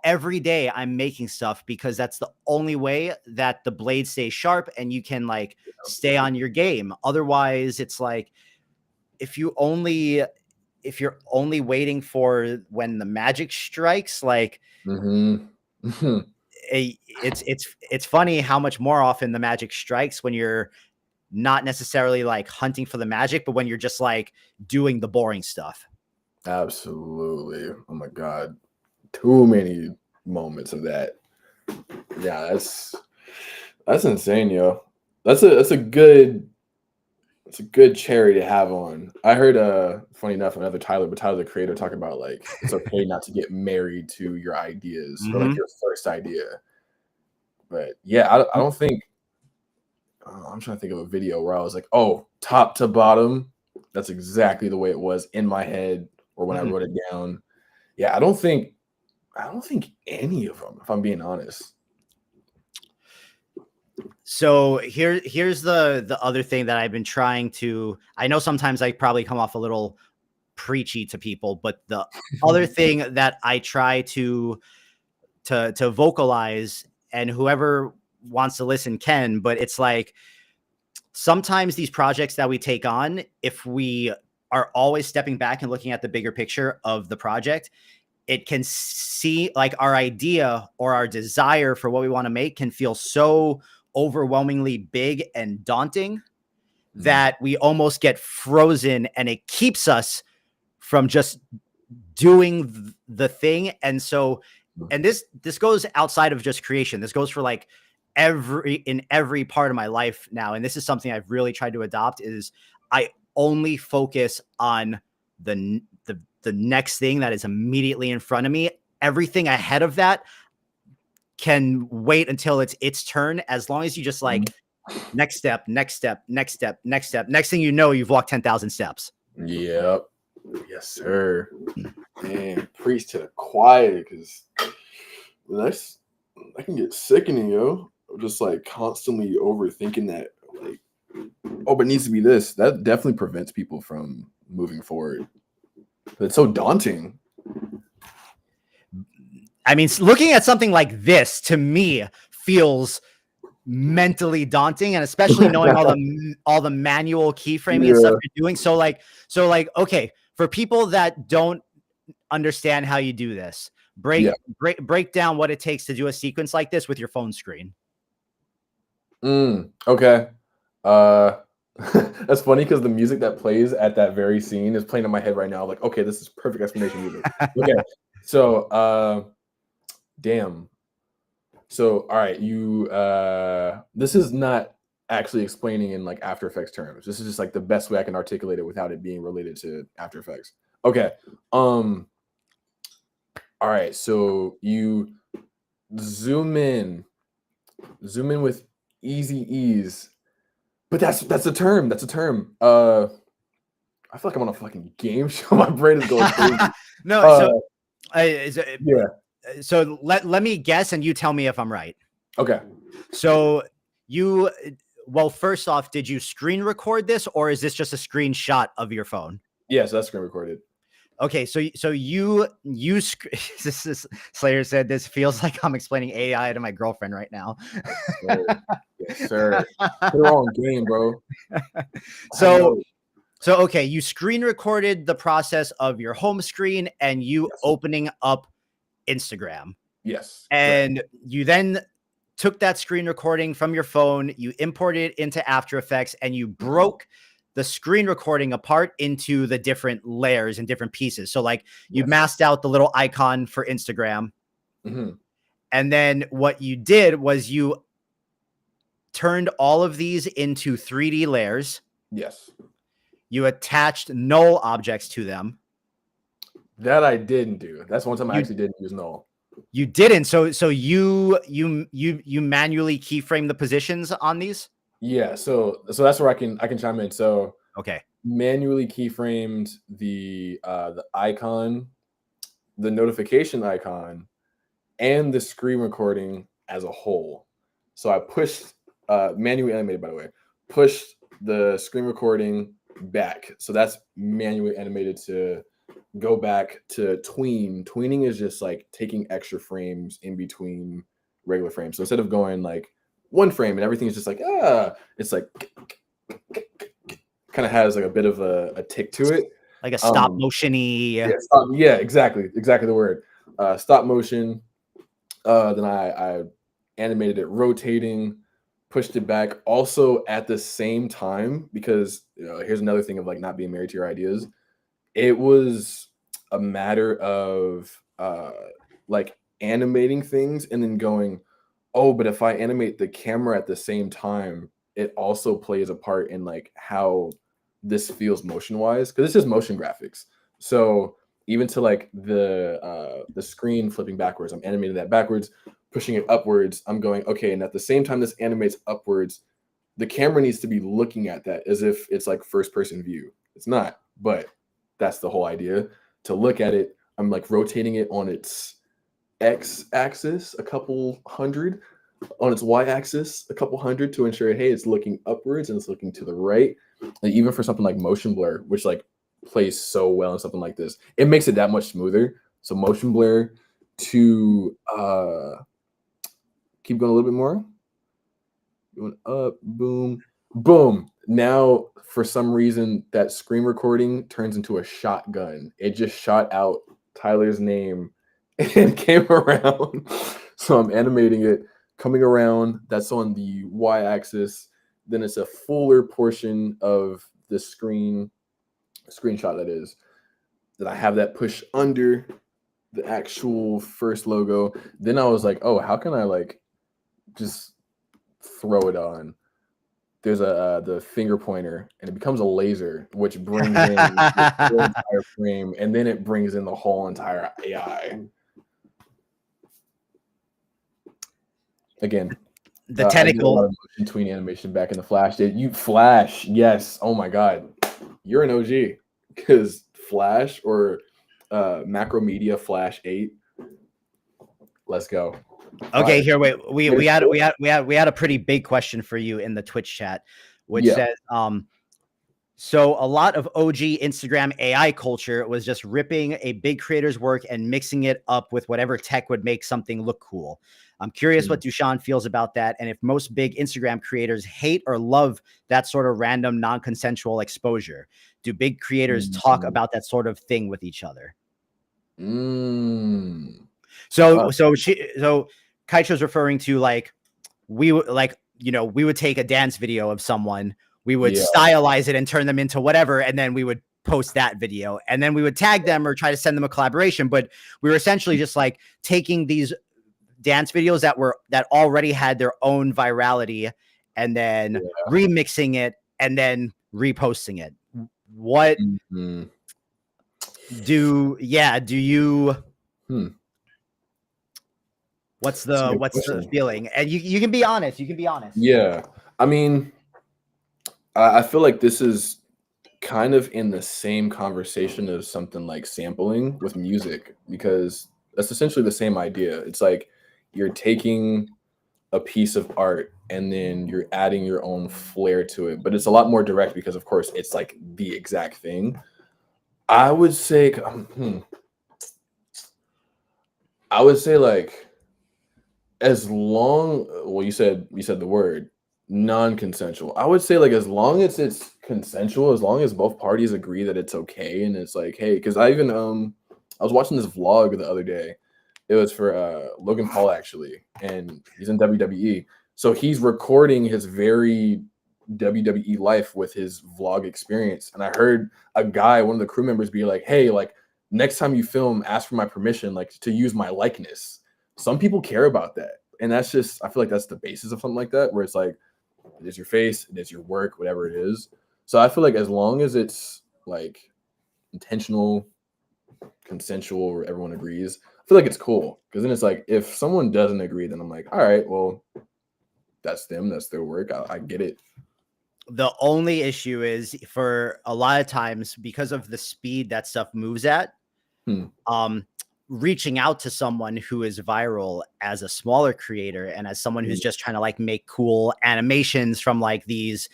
every day I'm making stuff, because that's the only way that the blade stays sharp and you can like stay on your game. Otherwise, it's like if you're only waiting for when the magic strikes, like it's funny how much more often the magic strikes when you're not necessarily like hunting for the magic, but when you're just like doing the boring stuff. Absolutely. Oh my God. Too many moments of that. Yeah, that's insane, yo. That's a good cherry to have on. I heard funny enough, another Tyler the Creator, talking about like it's okay not to get married to your ideas or like your first idea. But yeah, I don't think I'm trying to think of a video where I was like, oh, top to bottom, that's exactly the way it was in my head or when I wrote it down. Yeah, I don't think any of them, if I'm being honest. So here's the other thing that I've been trying to, I know sometimes I probably come off a little preachy to people, but the other thing that I try to vocalize, and whoever wants to listen can, but it's like sometimes these projects that we take on, if we are always stepping back and looking at the bigger picture of the project, it can see like our idea or our desire for what we want to make can feel so overwhelmingly big and daunting that we almost get frozen, and it keeps us from just doing the thing. And so, and this goes outside of just creation. This goes for like in every part of my life now. And this is something I've really tried to adopt, is I only focus on the next thing that is immediately in front of me. Everything ahead of that can wait until it's its turn, as long as you just like next step, next step, next step, next step. Next thing you know, you've walked 10,000 steps. Yep. Yes, sir. Man, preach to the choir, because that can get sickening, yo. Just like constantly overthinking that, like, oh, but it needs to be this. That definitely prevents people from moving forward. But it's so daunting. I mean, looking at something like this to me feels mentally daunting, and especially knowing all the manual keyframing and stuff you're doing. So like, okay, for people that don't understand how you do this, break down what it takes to do a sequence like this with your phone screen. Okay. That's funny because the music that plays at that very scene is playing in my head right now. Like, okay, this is perfect explanation music. Okay, so damn. So all right, you this is not actually explaining in like After Effects terms. This is just like the best way I can articulate it without it being related to After Effects. Okay. All right, so you zoom in with easy ease. But that's a term. That's a term. I feel like I'm on a fucking game show. My brain is going crazy. No, yeah. So let me guess, and you tell me if I'm right. Okay. So well, first off, did you screen record this, or is this just a screenshot of your phone? Yeah, so that's screen recorded. Okay, so you this is Slayer said this feels like I'm explaining AI to my girlfriend right now. Yes, sir. Put her on game, bro. So okay, you screen recorded the process of your home screen and you opening up Instagram. Yes. And you then took that screen recording from your phone, you imported it into After Effects, and you broke the screen recording apart into the different layers and different pieces. So like you masked out the little icon for Instagram. And then what you did was you turned all of these into 3D layers. Yes. You attached null objects to them. That I didn't do. That's one time I actually didn't use null. You didn't. So you manually keyframe the positions on these? Yeah, so that's where I can chime in. So okay, manually keyframed the icon, the notification icon, and the screen recording as a whole. So I pushed manually animated, by the way, pushed the screen recording back. So that's manually animated to go back to tween. Tweening is just like taking extra frames in between regular frames. So instead of going like one frame and everything is just like it's like kind of has like a bit of a tick to it, like a stop motion-y. Yeah, exactly the word. Stop motion. Then I animated it rotating, pushed it back also at the same time, because here's another thing of like not being married to your ideas. It was a matter of like animating things and then going, oh, but if I animate the camera at the same time, it also plays a part in like how this feels motion wise, because it's just motion graphics. So even to like the screen flipping backwards, I'm animating that backwards, pushing it upwards. I'm going, okay, and at the same time this animates upwards, the camera needs to be looking at that as if it's like first person view. It's not, but that's the whole idea, to look at it. I'm like rotating it on its X axis a couple hundred, on its Y axis a couple hundred, to ensure, hey, it's looking upwards and it's looking to the right. And even for something like motion blur, which like plays so well in something like this, it makes it that much smoother. So motion blur to keep going a little bit more, going up, boom, boom. Now for some reason that screen recording turns into a shotgun. It just shot out Tyler's name and came around. So I'm animating it coming around. That's on the Y axis. Then it's a fuller portion of the screenshot, that is, that I have that push under the actual first logo. Then I was like, oh, how can I like just throw it on? There's the finger pointer, and it becomes a laser, which brings in the whole entire frame, and then it brings in the whole entire AI. Again, the technical between animation back in the Flash. Flash, yes. Oh my God, you're an OG, because Flash or Macromedia Flash 8. Let's go. Okay, here, wait. We had a pretty big question for you in the Twitch chat, which says, So a lot of OG Instagram AI culture was just ripping a big creator's work and mixing it up with whatever tech would make something look cool. I'm curious what Dushon feels about that, and if most big Instagram creators hate or love that sort of random non-consensual exposure. Do big creators talk about that sort of thing with each other? So Kaicho's referring to like we would take a dance video of someone, we would stylize it and turn them into whatever, and then we would post that video, and then we would tag them or try to send them a collaboration. But we were essentially just like taking these dance videos that already had their own virality and then remixing it and then reposting it. What do you what's the feeling? And you can be honest. Yeah. I mean, I feel like this is kind of in the same conversation as something like sampling with music, because that's essentially the same idea. It's like you're taking a piece of art and then you're adding your own flair to it, but it's a lot more direct because, of course, it's like the exact thing. I would say like, as long, well, you said the word non-consensual. I would say like as long as it's consensual, as long as both parties agree that it's okay, and it's like, hey, because I was watching this vlog the other day. It was for Logan Paul, actually, and he's in WWE. So he's recording his very WWE life with his vlog experience. And I heard a guy, one of the crew members, be like, hey, like next time you film, ask for my permission, like to use my likeness. Some people care about that. And that's just, I feel like that's the basis of something like that, where it's like, it is your face, it is your work, whatever it is. So I feel like as long as it's like intentional, consensual, where everyone agrees, I feel like it's cool. Because then it's like, if someone doesn't agree, then I'm like, all right, well, that's them, that's their work. I get it. The only issue is, for a lot of times, because of the speed that stuff moves at, reaching out to someone who is viral as a smaller creator and as someone who's just trying to like make cool animations from like these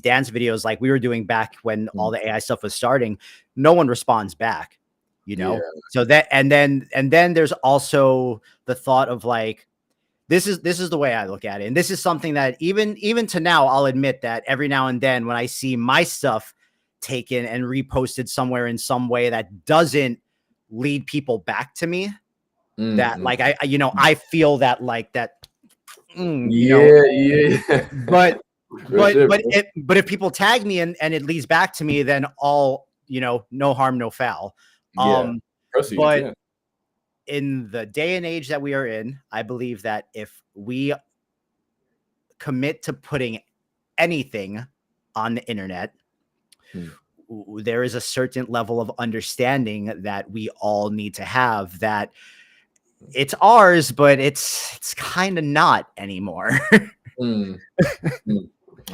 dance videos like we were doing back when all the AI stuff was starting, no one responds back, you know? So that, and then there's also the thought of like, this is the way I look at it. And this is something that even to now, I'll admit that every now and then when I see my stuff taken and reposted somewhere in some way that doesn't lead people back to me, that like I feel that like that but if people tag me and it leads back to me, then all, no harm, no foul. But in the day and age that we are in, I believe that if we commit to putting anything on the internet, there is a certain level of understanding that we all need to have, that it's ours, but it's kind of not anymore. I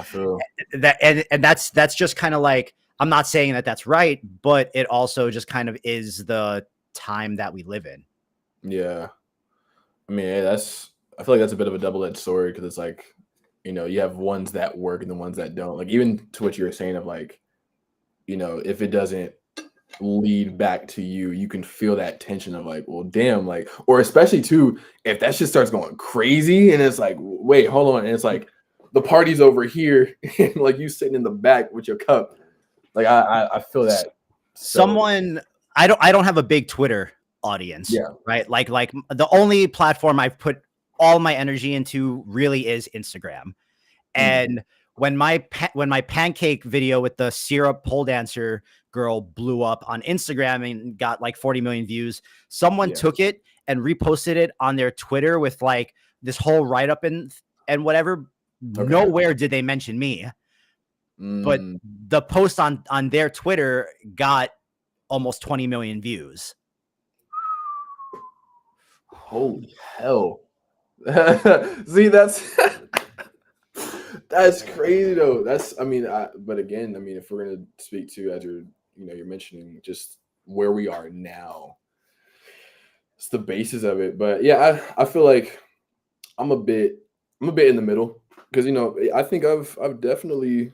feel that, and that's just kind of like, I'm not saying that that's right, but it also just kind of is the time that we live in. Yeah. I mean, I feel like that's a bit of a double-edged sword, because it's like, you have ones that work and the ones that don't. Like, even to what you were saying of like, if it doesn't lead back to you, you can feel that tension of like, well, damn, like, or especially too, if that shit starts going crazy and it's like, wait, hold on. And it's like the party's over here and like you sitting in the back with your cup. Like, I feel that. Someone, I don't have a big Twitter audience, right? Like the only platform I've put all my energy into really is Instagram. And when my pancake video with the syrup pole dancer girl blew up on Instagram and got like 40 million views, someone took it and reposted it on their Twitter with like this whole write-up and whatever. Nowhere did they mention me, but the post on their Twitter got almost 20 million views. Holy hell. See, that's that's crazy though. But again, if we're gonna speak to, as you're mentioning, just where we are now, it's the basis of it. But yeah, I feel like I'm a bit in the middle, because I think I've definitely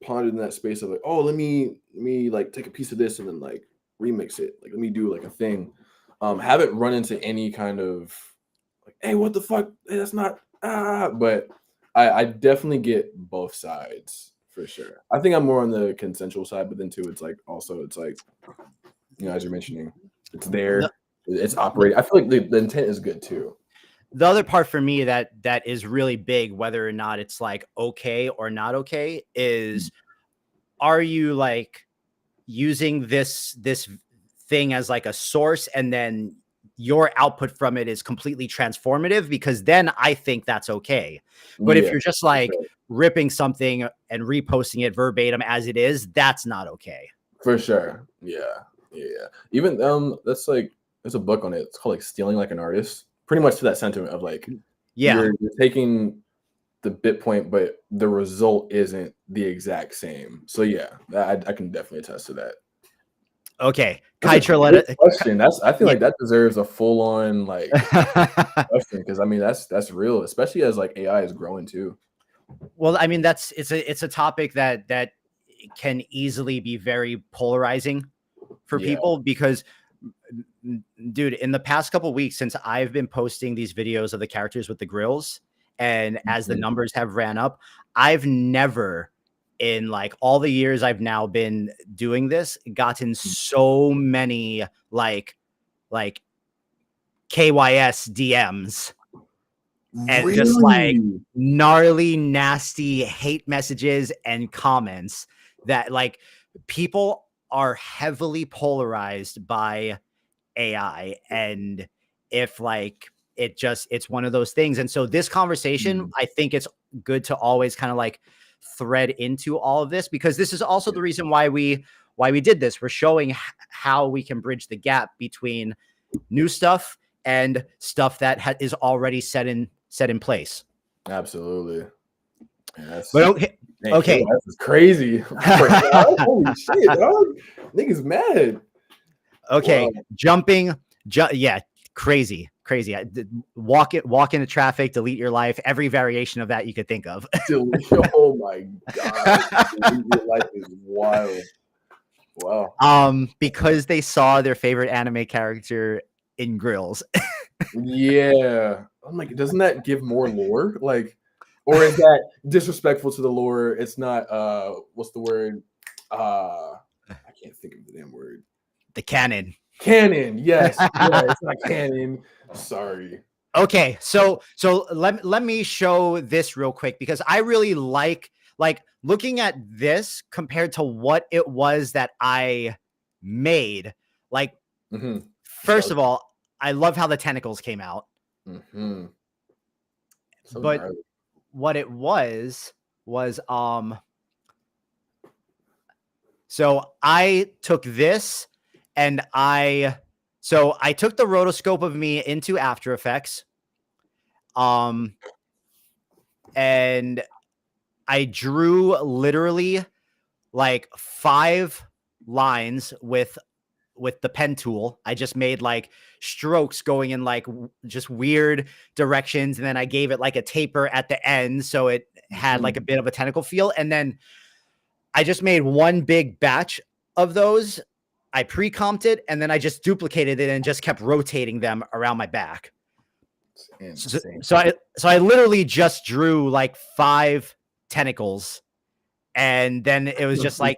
pondered in that space of like, oh, let me like take a piece of this and then like remix it. Like let me do like a thing. Haven't run into any kind of like, hey, what the fuck? Hey, that's not but I definitely get both sides for sure. I think I'm more on the consensual side, but then too, it's like also it's like, you know, as you're mentioning, it's there, it's operating. I feel like the intent is good too. The other part for me that is really big, whether or not it's like okay or not okay, is are you like using this thing as like a source and then your output from it is completely transformative, because then I think that's okay. But if you're just like ripping something and reposting it verbatim as it is, that's not okay. For sure. Yeah. Even that's like there's a book on it. It's called like Stealing Like an Artist. Pretty much to that sentiment of like, you're taking the bit point, but the result isn't the exact same. So yeah, I can definitely attest to that. Okay, question. I feel like that deserves a full on like question, because I mean that's real, especially as like AI is growing too. Well, I mean it's a topic that can easily be very polarizing for people, because dude, in the past couple of weeks since I've been posting these videos of the characters with the grills, and as the numbers have ran up, I've never in like all the years I've now been doing this gotten so many like KYS DMs and just like gnarly, nasty hate messages and comments that like people are heavily polarized by AI. And if like it's one of those things. And so this conversation, I think it's good to always kind of like thread into all of this, because this is also the reason why we did this. We're showing how we can bridge the gap between new stuff and stuff that is already set in place. Absolutely. Yes. But okay. That's crazy. Holy shit, dog. Niggas mad. Okay. Wow. Jumping. Yeah. Crazy. Walk into traffic, delete your life. Every variation of that you could think of. Oh my God. Delete your life is wild. Wow. Because they saw their favorite anime character in grills. Yeah. I'm like, doesn't that give more lore? Like, or is that disrespectful to the lore? It's not what's the word? I can't think of the damn word. The canon. Canon, yes. Yeah, it's not canon. Sorry. Okay, so let me show this real quick, because I really like looking at this compared to what it was that I made. Like, first of all, I love how the tentacles came out. So but gnarly. What it was so I took this and I took the rotoscope of me into After Effects. And I drew literally like 5 lines with the pen tool. I just made like strokes going in like just weird directions. And then I gave it like a taper at the end, so it had like a bit of a tentacle feel. And then I just made one big batch of those. I pre-comped it, and then I just duplicated it and just kept rotating them around my back. So I literally just drew like 5 tentacles, and then it was just like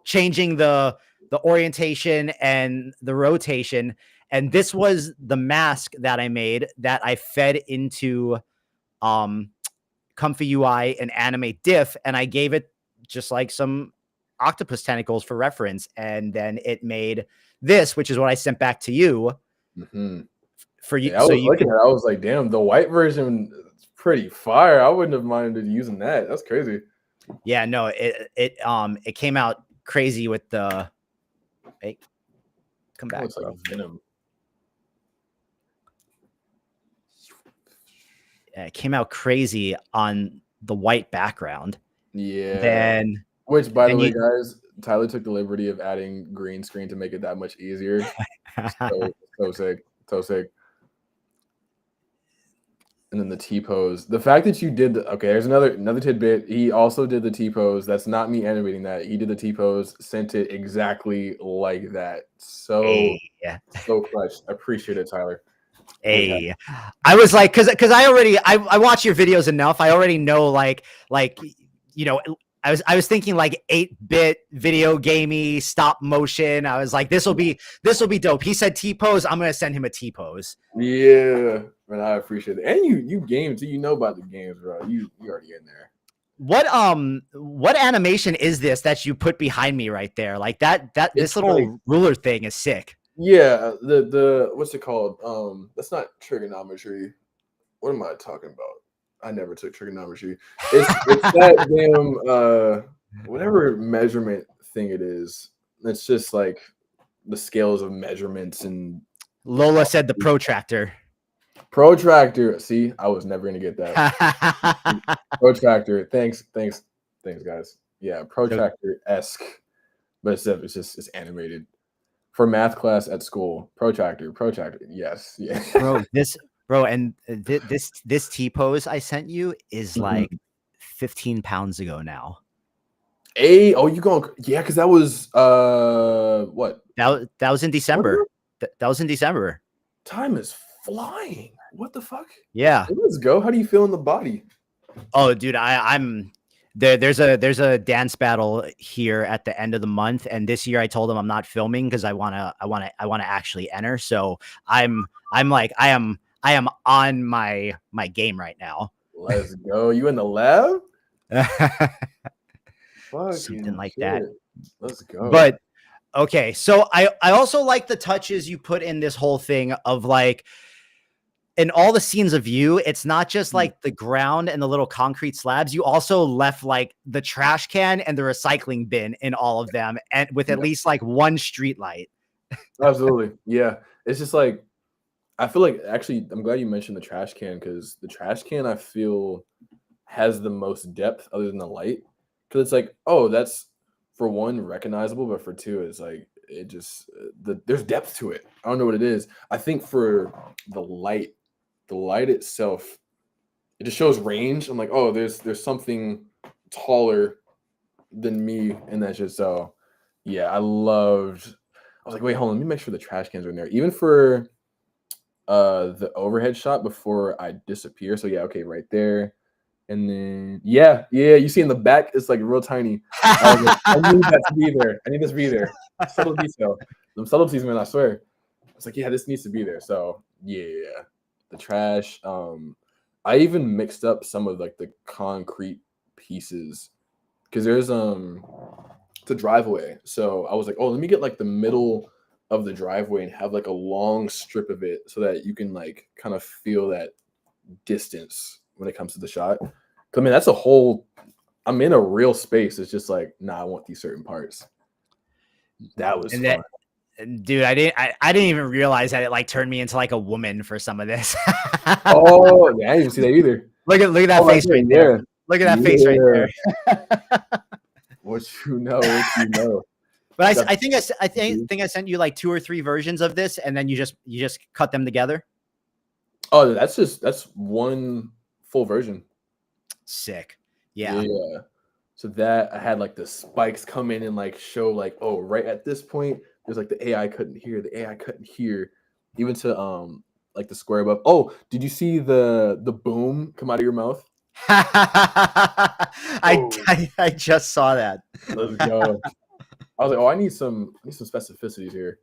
changing the orientation and the rotation. And this was the mask that I made that I fed into Comfy UI and Animate Diff, and I gave it just like some octopus tentacles for reference, and then it made this, which is what I sent back to you. For you, yeah, I was like, damn, the white version is pretty fire. I wouldn't have minded using that. That's crazy. Yeah, no, it came out crazy with the. Hey, come back. Looks like Venom. Yeah, it came out crazy on the white background. Yeah. Which, by the way, guys, Tyler took the liberty of adding green screen to make it that much easier. So sick. And then the T-pose. The fact that you did okay, there's another tidbit. He also did the T-pose. That's not me animating that. He did the T-pose, sent it exactly like that. So Hey. so clutch. I appreciate it, Tyler. Hey, I was like, because I watch your videos enough. I already know like you know, I was thinking like 8-bit video gamey stop motion. I was like, this will be dope. He said T-pose. I'm gonna send him a T-pose. Yeah, man, I appreciate it. And you game too. You know about the games, bro. You already in there. What animation is this that you put behind me right there? Like this little like, ruler thing is sick. Yeah, the what's it called? That's not trigonometry. What am I talking about? I never took trigonometry. It's that damn whatever measurement thing it is. It's just like the scales of measurements and Lola said the protractor. protractor. See, I was never gonna get that. Protractor. Thanks, guys. Yeah, protractor-esque, but it's animated. For math class at school, protractor. Yes, yeah. And this T-pose I sent you is like 15 pounds ago now. You going? Yeah, because that was what? That was in December. That was in December. Time is flying. What the fuck? Yeah. Let's go. How do you feel in the body? Oh, dude, I'm there. There's a dance battle here at the end of the month, and this year I told them I'm not filming because I wanna actually enter. So I'm like I am on my game right now. Let's go. You in the lab? Something like that. Let's go. But okay, so I also like the touches you put in this whole thing of like in all the scenes of you, it's not just like the ground and the little concrete slabs. You also left like the trash can and the recycling bin in all of them, and with at least like one street light. Absolutely. Yeah. It's just like, I feel like actually, I'm glad you mentioned the trash can because the trash can I feel has the most depth other than the light. Because it's like, oh, that's for one recognizable, but for two, it's like it just there's depth to it. I don't know what it is. I think for the light itself, it just shows range. I'm like, oh, there's something taller than me, and that's just so. Yeah, I was like, wait, hold on, let me make sure the trash cans are in there, even for the overhead shot before I disappear. So yeah, okay, right there. And then yeah, you see in the back, it's like real tiny. I was like, I need that to be there. I need this to be there. Subtle detail. Some subtleties, man, I swear. I was like, yeah, this needs to be there. So yeah, the trash. I even mixed up some of like the concrete pieces because there's it's a driveway. So I was like, oh, let me get like the middle of the driveway and have like a long strip of it so that you can like kind of feel that distance when it comes to the shot. I mean, that's a whole. I'm in a real space. It's just like, nah, I want these certain parts. That was fun. Dude, I didn't even realize that it like turned me into like a woman for some of this. Oh, yeah, I didn't even see that either. Look at that face right there. Look at that face right there. What you know. But I think I sent you like 2 or 3 versions of this, and then you just cut them together. Oh, that's one full version. Sick. Yeah. Yeah. So that I had like the spikes come in and like show like, oh, right at this point, there's like the AI couldn't hear, even to like the square above. Oh, did you see the boom come out of your mouth? I just saw that. Let's go. I was like, oh, I need some specificities here.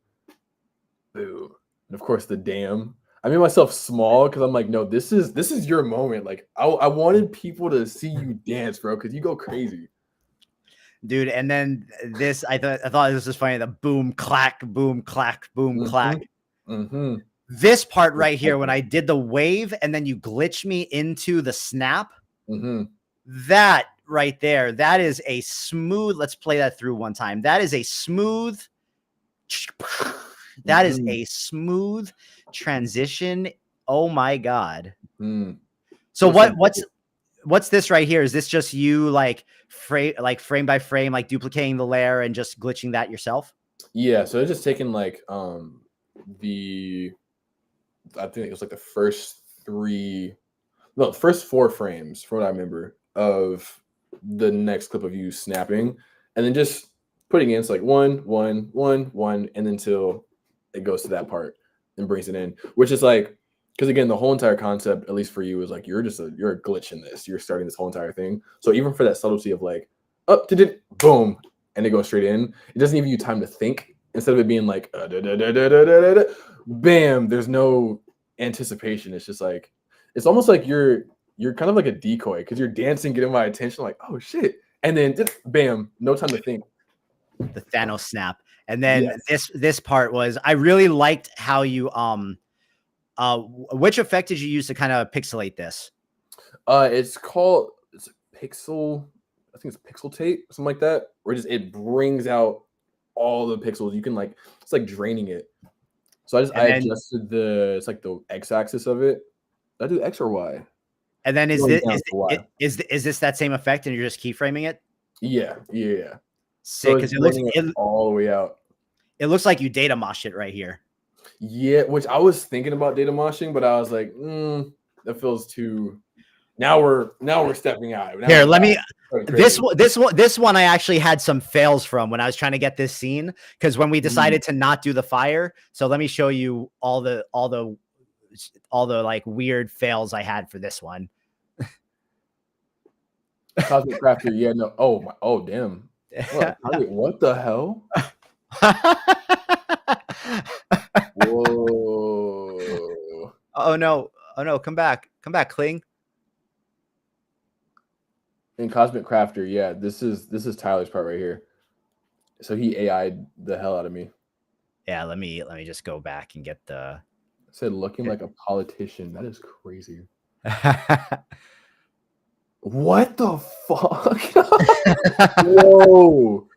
Boom. And of course the damn. I made myself small because I'm like, no, this is your moment. Like I wanted people to see you dance, bro, because you go crazy. Dude, and then this, I thought this was funny. The boom, clack, boom, clack, boom, clack. Mm-hmm. This part right here, when I did the wave and then you glitch me into the snap, that right there, that is a smooth. Let's play that through one time. That is a smooth. That is a smooth transition. Oh my god. So what's this right here? Is this just you like frame by frame, like duplicating the layer and just glitching that yourself? Yeah, so it's just taking like I think it was like the first 3. No, the first 4 frames, from what I remember, of the next clip of you snapping, and then just putting in, it's like 1, 1, 1, 1, and then until it goes to that part and brings it in, which is like, because again, the whole entire concept, at least for you, is like you're a glitch in this. You're starting this whole entire thing. So even for that subtlety of like up to it, boom, and it goes straight in, it doesn't give you time to think. Instead of it being like bam, there's no anticipation. It's just like it's almost like you're kind of like a decoy because you're dancing, getting my attention, like, oh shit. And then bam, no time to think. The Thanos snap. And then Yes. this part was, I really liked how you which effect did you use to kind of pixelate this? It's called pixel, I think it's pixel tape, something like that, where it brings out all the pixels. You can like, it's like draining it. So I adjusted it's like the x-axis of it. Did I do X or Y? And then is Going this down to Y. is this that same effect and you're just keyframing it? Yeah. Sick, So because it's it looks bringing it all the way out. it looks like you data mosh it right here. Yeah, which I was thinking about data moshing, but I was like, that feels too. Now we're stepping out. Now Here, let me. This This one I actually had some fails from when I was trying to get this scene, because when we decided to not do the fire. So let me show you all the like weird fails I had for this one. Cosmic Crafter, yeah, no. Oh damn. What the hell? Whoa. Oh no, come back, Kling. In Cosmic Crafter, yeah, this is Tyler's part right here. So he AI'd the hell out of me. Yeah, let me just go back and get the. It said looking like a politician. That is crazy. What the fuck? Whoa.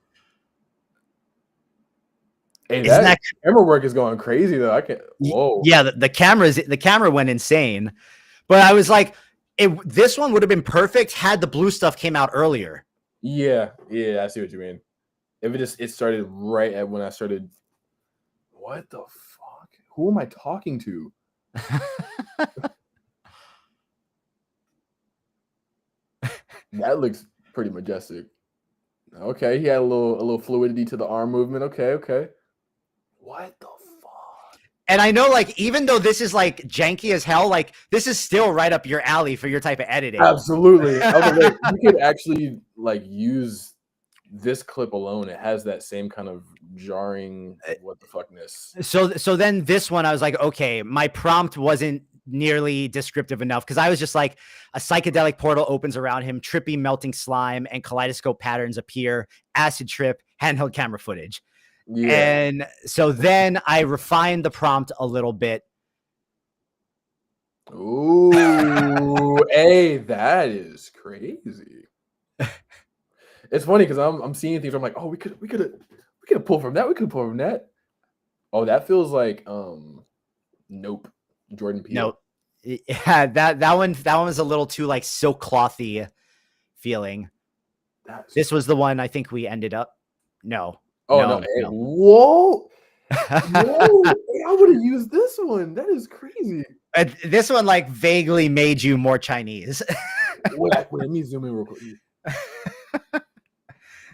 Hey, that camera work is going crazy though. I can't. Whoa. Yeah, the camera went insane, but I was like, this one would have been perfect had the blue stuff came out earlier. Yeah, I see what you mean. If it started right at when I started. What the fuck? Who am I talking to? That looks pretty majestic. Okay, he had a little fluidity to the arm movement. Okay. What the fuck? And I know, like, even though this is like janky as hell, like this is still right up your alley for your type of editing. Absolutely. You could actually like use this clip alone. It has that same kind of jarring what the fuckness. So then this one, I was like, okay, my prompt wasn't nearly descriptive enough, because I was just like, a psychedelic portal opens around him, trippy melting slime and kaleidoscope patterns appear, acid trip, handheld camera footage. Yeah. And so then I refined the prompt a little bit. Ooh, hey, that is crazy. It's funny because I'm seeing things. I'm like, oh, we could have pulled from that. We could pull from that. Oh, that feels like nope. Jordan Peele. Nope. Yeah, that one was a little too like silk clothy feeling. This was the one I think we ended up. No. Oh no. Hey, whoa. Whoa. Hey, I would have used this one. That is crazy. This one like vaguely made you more Chinese. Wait, let me zoom in real quick.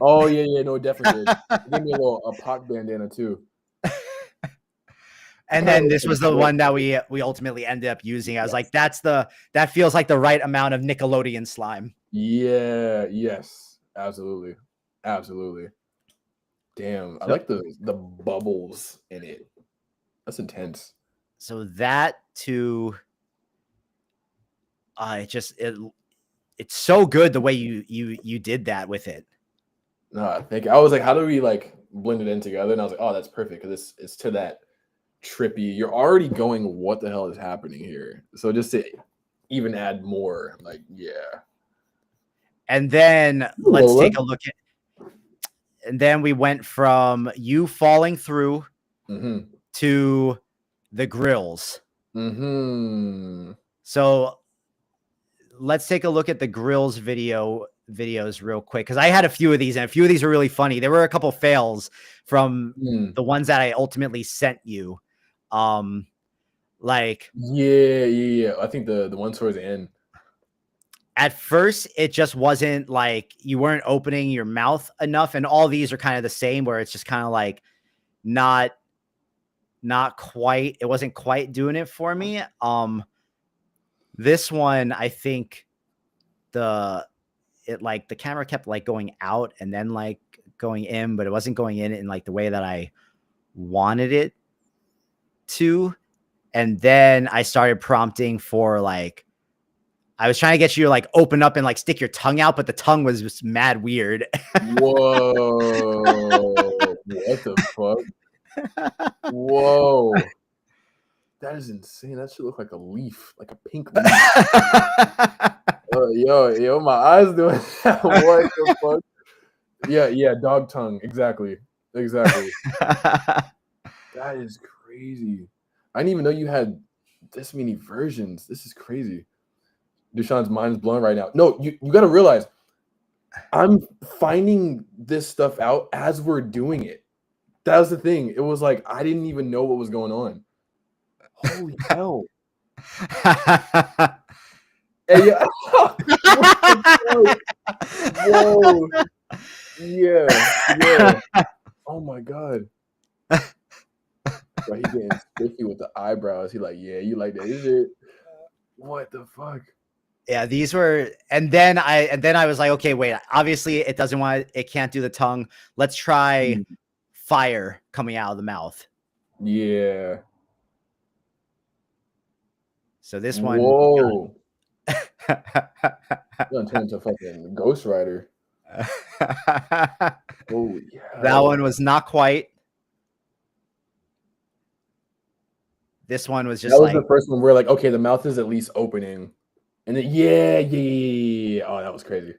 Oh yeah, no, definitely did. Give me a Pac bandana too. And then this was the one that we ultimately ended up using. I was like, that feels like the right amount of Nickelodeon slime. Yeah, yes, absolutely. Damn, I like the bubbles in it. That's intense. So that too, it's so good the way you did that with it. No, I think I was like, how do we like blend it in together? And I was like, oh, that's perfect because it's to that trippy. You're already going, what the hell is happening here? So just to even add more, like, yeah. And then let's take a look at. And then we went from you falling through to the grills. So let's take a look at the grills videos real quick, because I had a few of these, and a few of these are really funny. There were a couple fails from the ones that I ultimately sent you. Like yeah. I think the one towards the end. at first it just wasn't like you weren't opening your mouth enough, and all these are kind of the same where it's just kind of like not quite, it wasn't quite doing it for me. This one, I think the camera kept like going out and then like going in, but it wasn't going in like the way that I wanted it to. And then I started prompting for like, I was trying to get you to like open up and like stick your tongue out, but the tongue was just mad weird. Whoa. What the fuck? Whoa. That is insane. That should look like a leaf, like a pink leaf. Yo, my eyes doing that. What the fuck? Yeah, dog tongue. Exactly. That is crazy. I didn't even know you had this many versions. This is crazy. Dushon's mind is blown right now. No, you got to realize I'm finding this stuff out as we're doing it. That was the thing. It was like I didn't even know what was going on. Holy hell. Hey, yeah. Whoa. Yeah. Oh my god. Bro, he getting sticky with the eyebrows. He like, yeah, you like that, is it? What the fuck? Yeah, these were, and then I was like, okay, wait, obviously it can't do the tongue. Let's try fire coming out of the mouth. Yeah. So this one. Whoa. You're gonna turn into a fucking Ghost Rider. Holy hell. That one was not quite. This one was just that was like the first one where like, okay, the mouth is at least opening. And then yeah. Oh, that was crazy.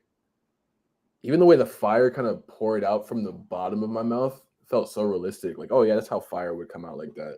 Even the way the fire kind of poured out from the bottom of my mouth felt so realistic. Like, oh yeah, that's how fire would come out like that.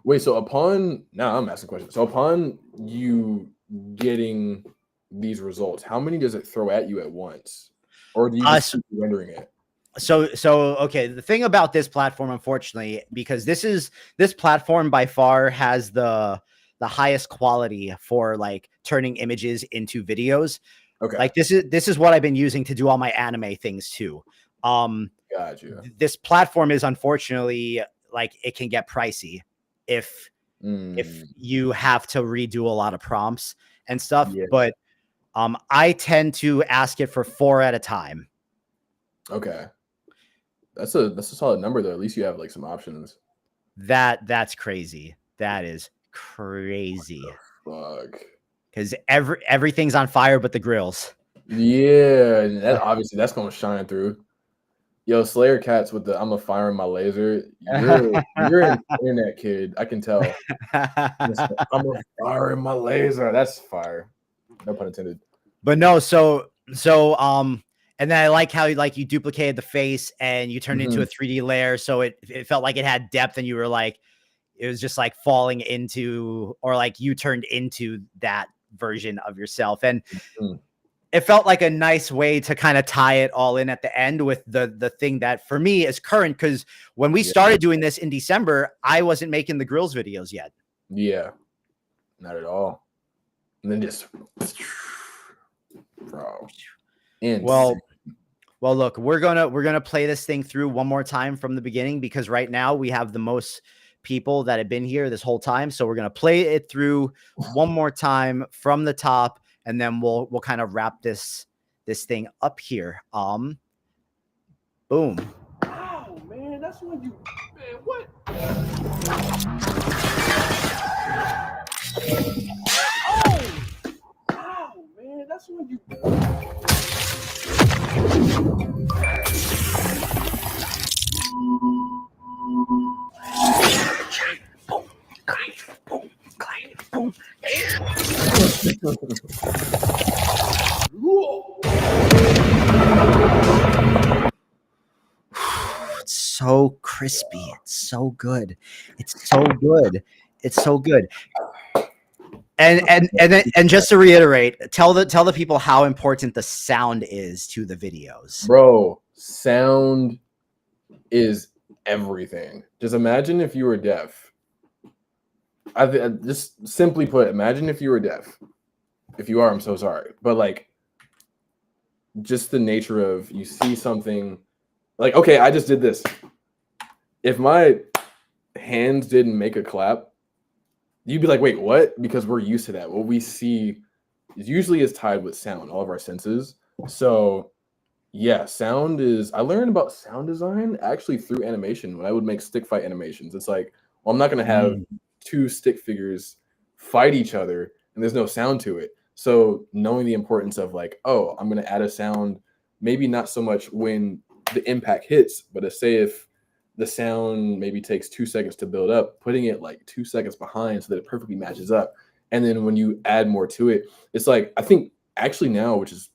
Wait, so I'm asking questions. So upon you getting these results, how many does it throw at you at once? Or do you just keep rendering it? So okay, the thing about this platform, unfortunately, because this platform by far has the highest quality for like turning images into videos. Okay. Like this is what I've been using to do all my anime things too. Gotcha. This platform is unfortunately like it can get pricey if you have to redo a lot of prompts and stuff. Yeah. But I tend to ask it for 4 at a time. Okay. That's a solid number though. At least you have like some options. That's crazy. That is crazy. Fuck. Because everything's on fire but the grills. Yeah, that obviously that's gonna shine through. Yo, Slayer Cats with the I'm a firing my laser. You're an internet kid. I can tell. I'm a firing my laser. That's fire. No pun intended. But no, so and then I like how you duplicated the face and you turned into a 3D layer, so it felt like it had depth, and you were like, it was just like falling into, or like you turned into that version of yourself, and it felt like a nice way to kind of tie it all in at the end with the thing that for me is current, because when we started doing this in December, I wasn't making the grills videos yet. Yeah, not at all. And then just bro. Well, look, we're gonna play this thing through one more time from the beginning, because right now we have the most people that have been here this whole time. So we're gonna play it through one more time from the top, and then we'll kind of wrap this thing up here. Boom. Oh man, that's when you what? Oh man, that's when you. It's so crispy. It's so good. It's so good. It's so good. And just to reiterate, tell the people how important the sound is to the videos. Bro, sound is everything. Just imagine if you were deaf. I just simply put, imagine if you were deaf. If you are, I'm so sorry. But like, just the nature of you see something like, okay, I just did this. If my hands didn't make a clap, you'd be like, wait, what? Because we're used to that. What we see usually is tied with sound, all of our senses. So yeah, sound is, I learned about sound design actually through animation when I would make stick fight animations. It's like, well, I'm not going to have two stick figures fight each other and there's no sound to it. So knowing the importance of like, oh, I'm going to add a sound, maybe not so much when the impact hits, but to say if the sound maybe takes 2 seconds to build up, putting it like 2 seconds behind so that it perfectly matches up. And then when you add more to it, it's like, I think actually now, which is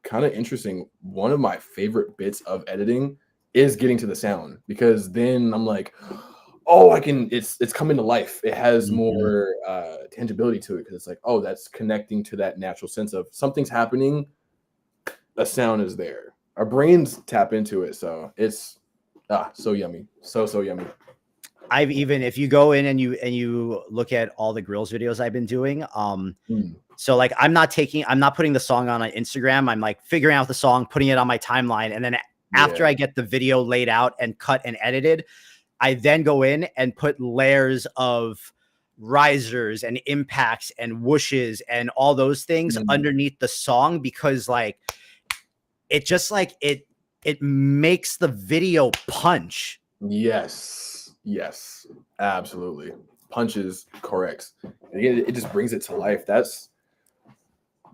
kind of interesting, one of my favorite bits of editing is getting to the sound, because then I'm like, oh, I can, it's coming to life. It has more tangibility to it, because it's like, oh, that's connecting to that natural sense of something's happening, a sound is there. Our brains tap into it. So it's so yummy. So yummy. I've even, if you go in and you look at all the grills videos I've been doing, so like I'm not putting the song on Instagram. I'm like figuring out the song, putting it on my timeline. And then after I get the video laid out and cut and edited, I then go in and put layers of risers and impacts and whooshes and all those things underneath the song, because like it just like it makes the video punch. Yes, absolutely. Punches, correct. Again, it just brings it to life. That's,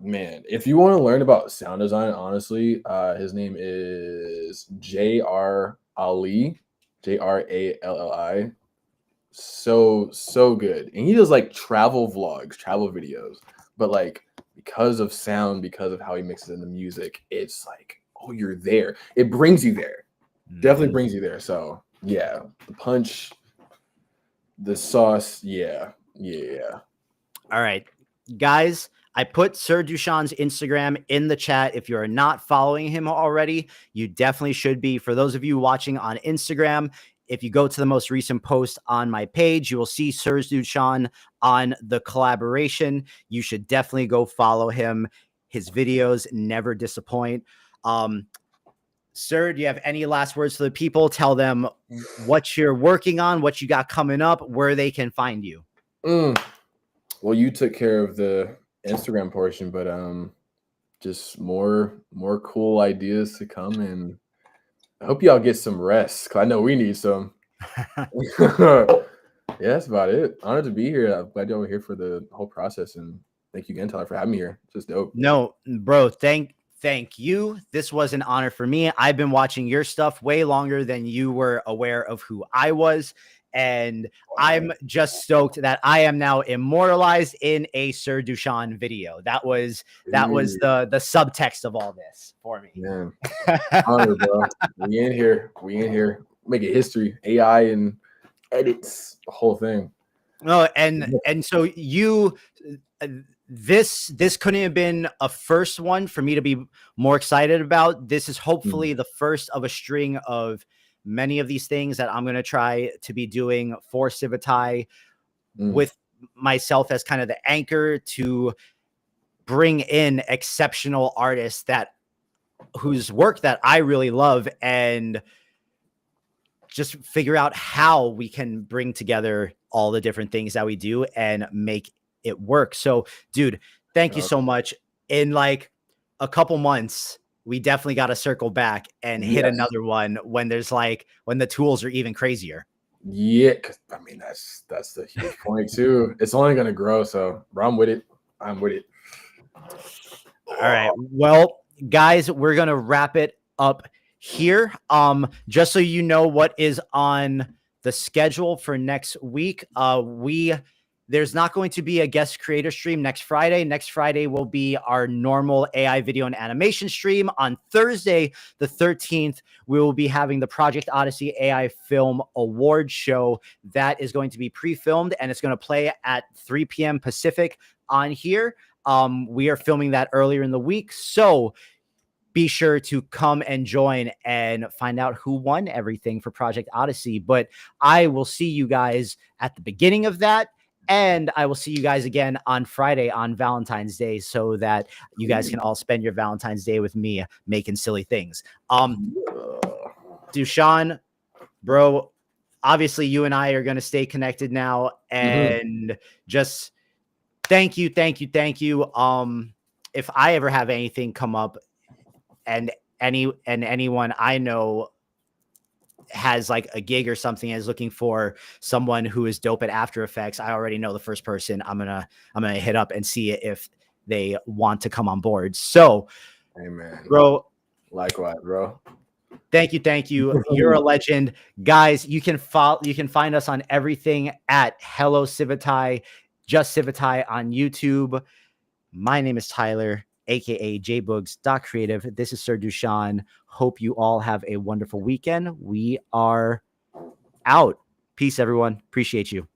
man, if you want to learn about sound design, honestly, his name is J.R. Ali, J.R.A.L.L.I. So good. And he does like travel vlogs, travel videos, but like because of sound, because of how he mixes in the music, it's like, oh, you're there. It brings you there. Definitely brings you there. So yeah, the punch, the sauce, yeah. All right, guys, I put SirDushon's Instagram in the chat. If you're not following him already, you definitely should be. For those of you watching on Instagram, if you go to the most recent post on my page, you will see SirDushon on the collaboration. You should definitely go follow him. His videos never disappoint. Sir, do you have any last words for the people? Tell them what you're working on, what you got coming up, where they can find you. Well, you took care of the Instagram portion, but just more cool ideas to come, and I hope y'all get some rest, 'cause I know we need some. Yeah, that's about it. Honored to be here. I'm glad y'all were here for the whole process, and thank you again, Tyler, for having me here. It's just dope. No, bro, thank you. This was an honor for me. I've been watching your stuff way longer than you were aware of who I was. And I'm just stoked that I am now immortalized in a SirDushon video. That was the subtext of all this for me. Man, honor, bro. We in here. Making history. AI and edits, the whole thing. No, and so you, this couldn't have been a first one for me to be more excited about. This is hopefully the first of a string of many of these things that I'm going to try to be doing for Civitai, with myself as kind of the anchor to bring in exceptional artists whose work that I really love, and just figure out how we can bring together all the different things that we do and make it work. So dude, thank you so much. In like a couple months, we definitely got to circle back and hit another one when the tools are even crazier. Yeah, I mean, that's the huge point too. It's only going to grow. So I'm with it. All right. Well, guys, we're going to wrap it up here. Just so you know what is on the schedule for next week. There's not going to be a guest creator stream next Friday. Next Friday will be our normal AI video and animation stream. On Thursday, the 13th, we will be having the Project Odyssey AI Film Award show. That is going to be pre-filmed, and it's going to play at 3 p.m. Pacific on here. We are filming that earlier in the week, so be sure to come and join and find out who won everything for Project Odyssey. But I will see you guys at the beginning of that And I will see you guys again on Friday on Valentine's Day so that you guys can all spend your Valentine's Day with me making silly things. Dushan, bro, obviously you and I are going to stay connected now, and just thank you. If I ever have anything come up and anyone I know has like a gig or something is looking for someone who is dope at After Effects, I already know the first person I'm gonna hit up and see if they want to come on board. So, Amen, bro. Likewise, bro. Thank you. You're a legend, guys. You can find us on everything at Hello Civitai, just Civitai on YouTube. My name is Tyler, aka jboogs.creative. This is SirDushon. Hope you all have a wonderful weekend. We are out. Peace, everyone. Appreciate you.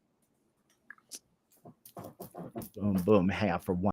Boom, boom. Hang out for one.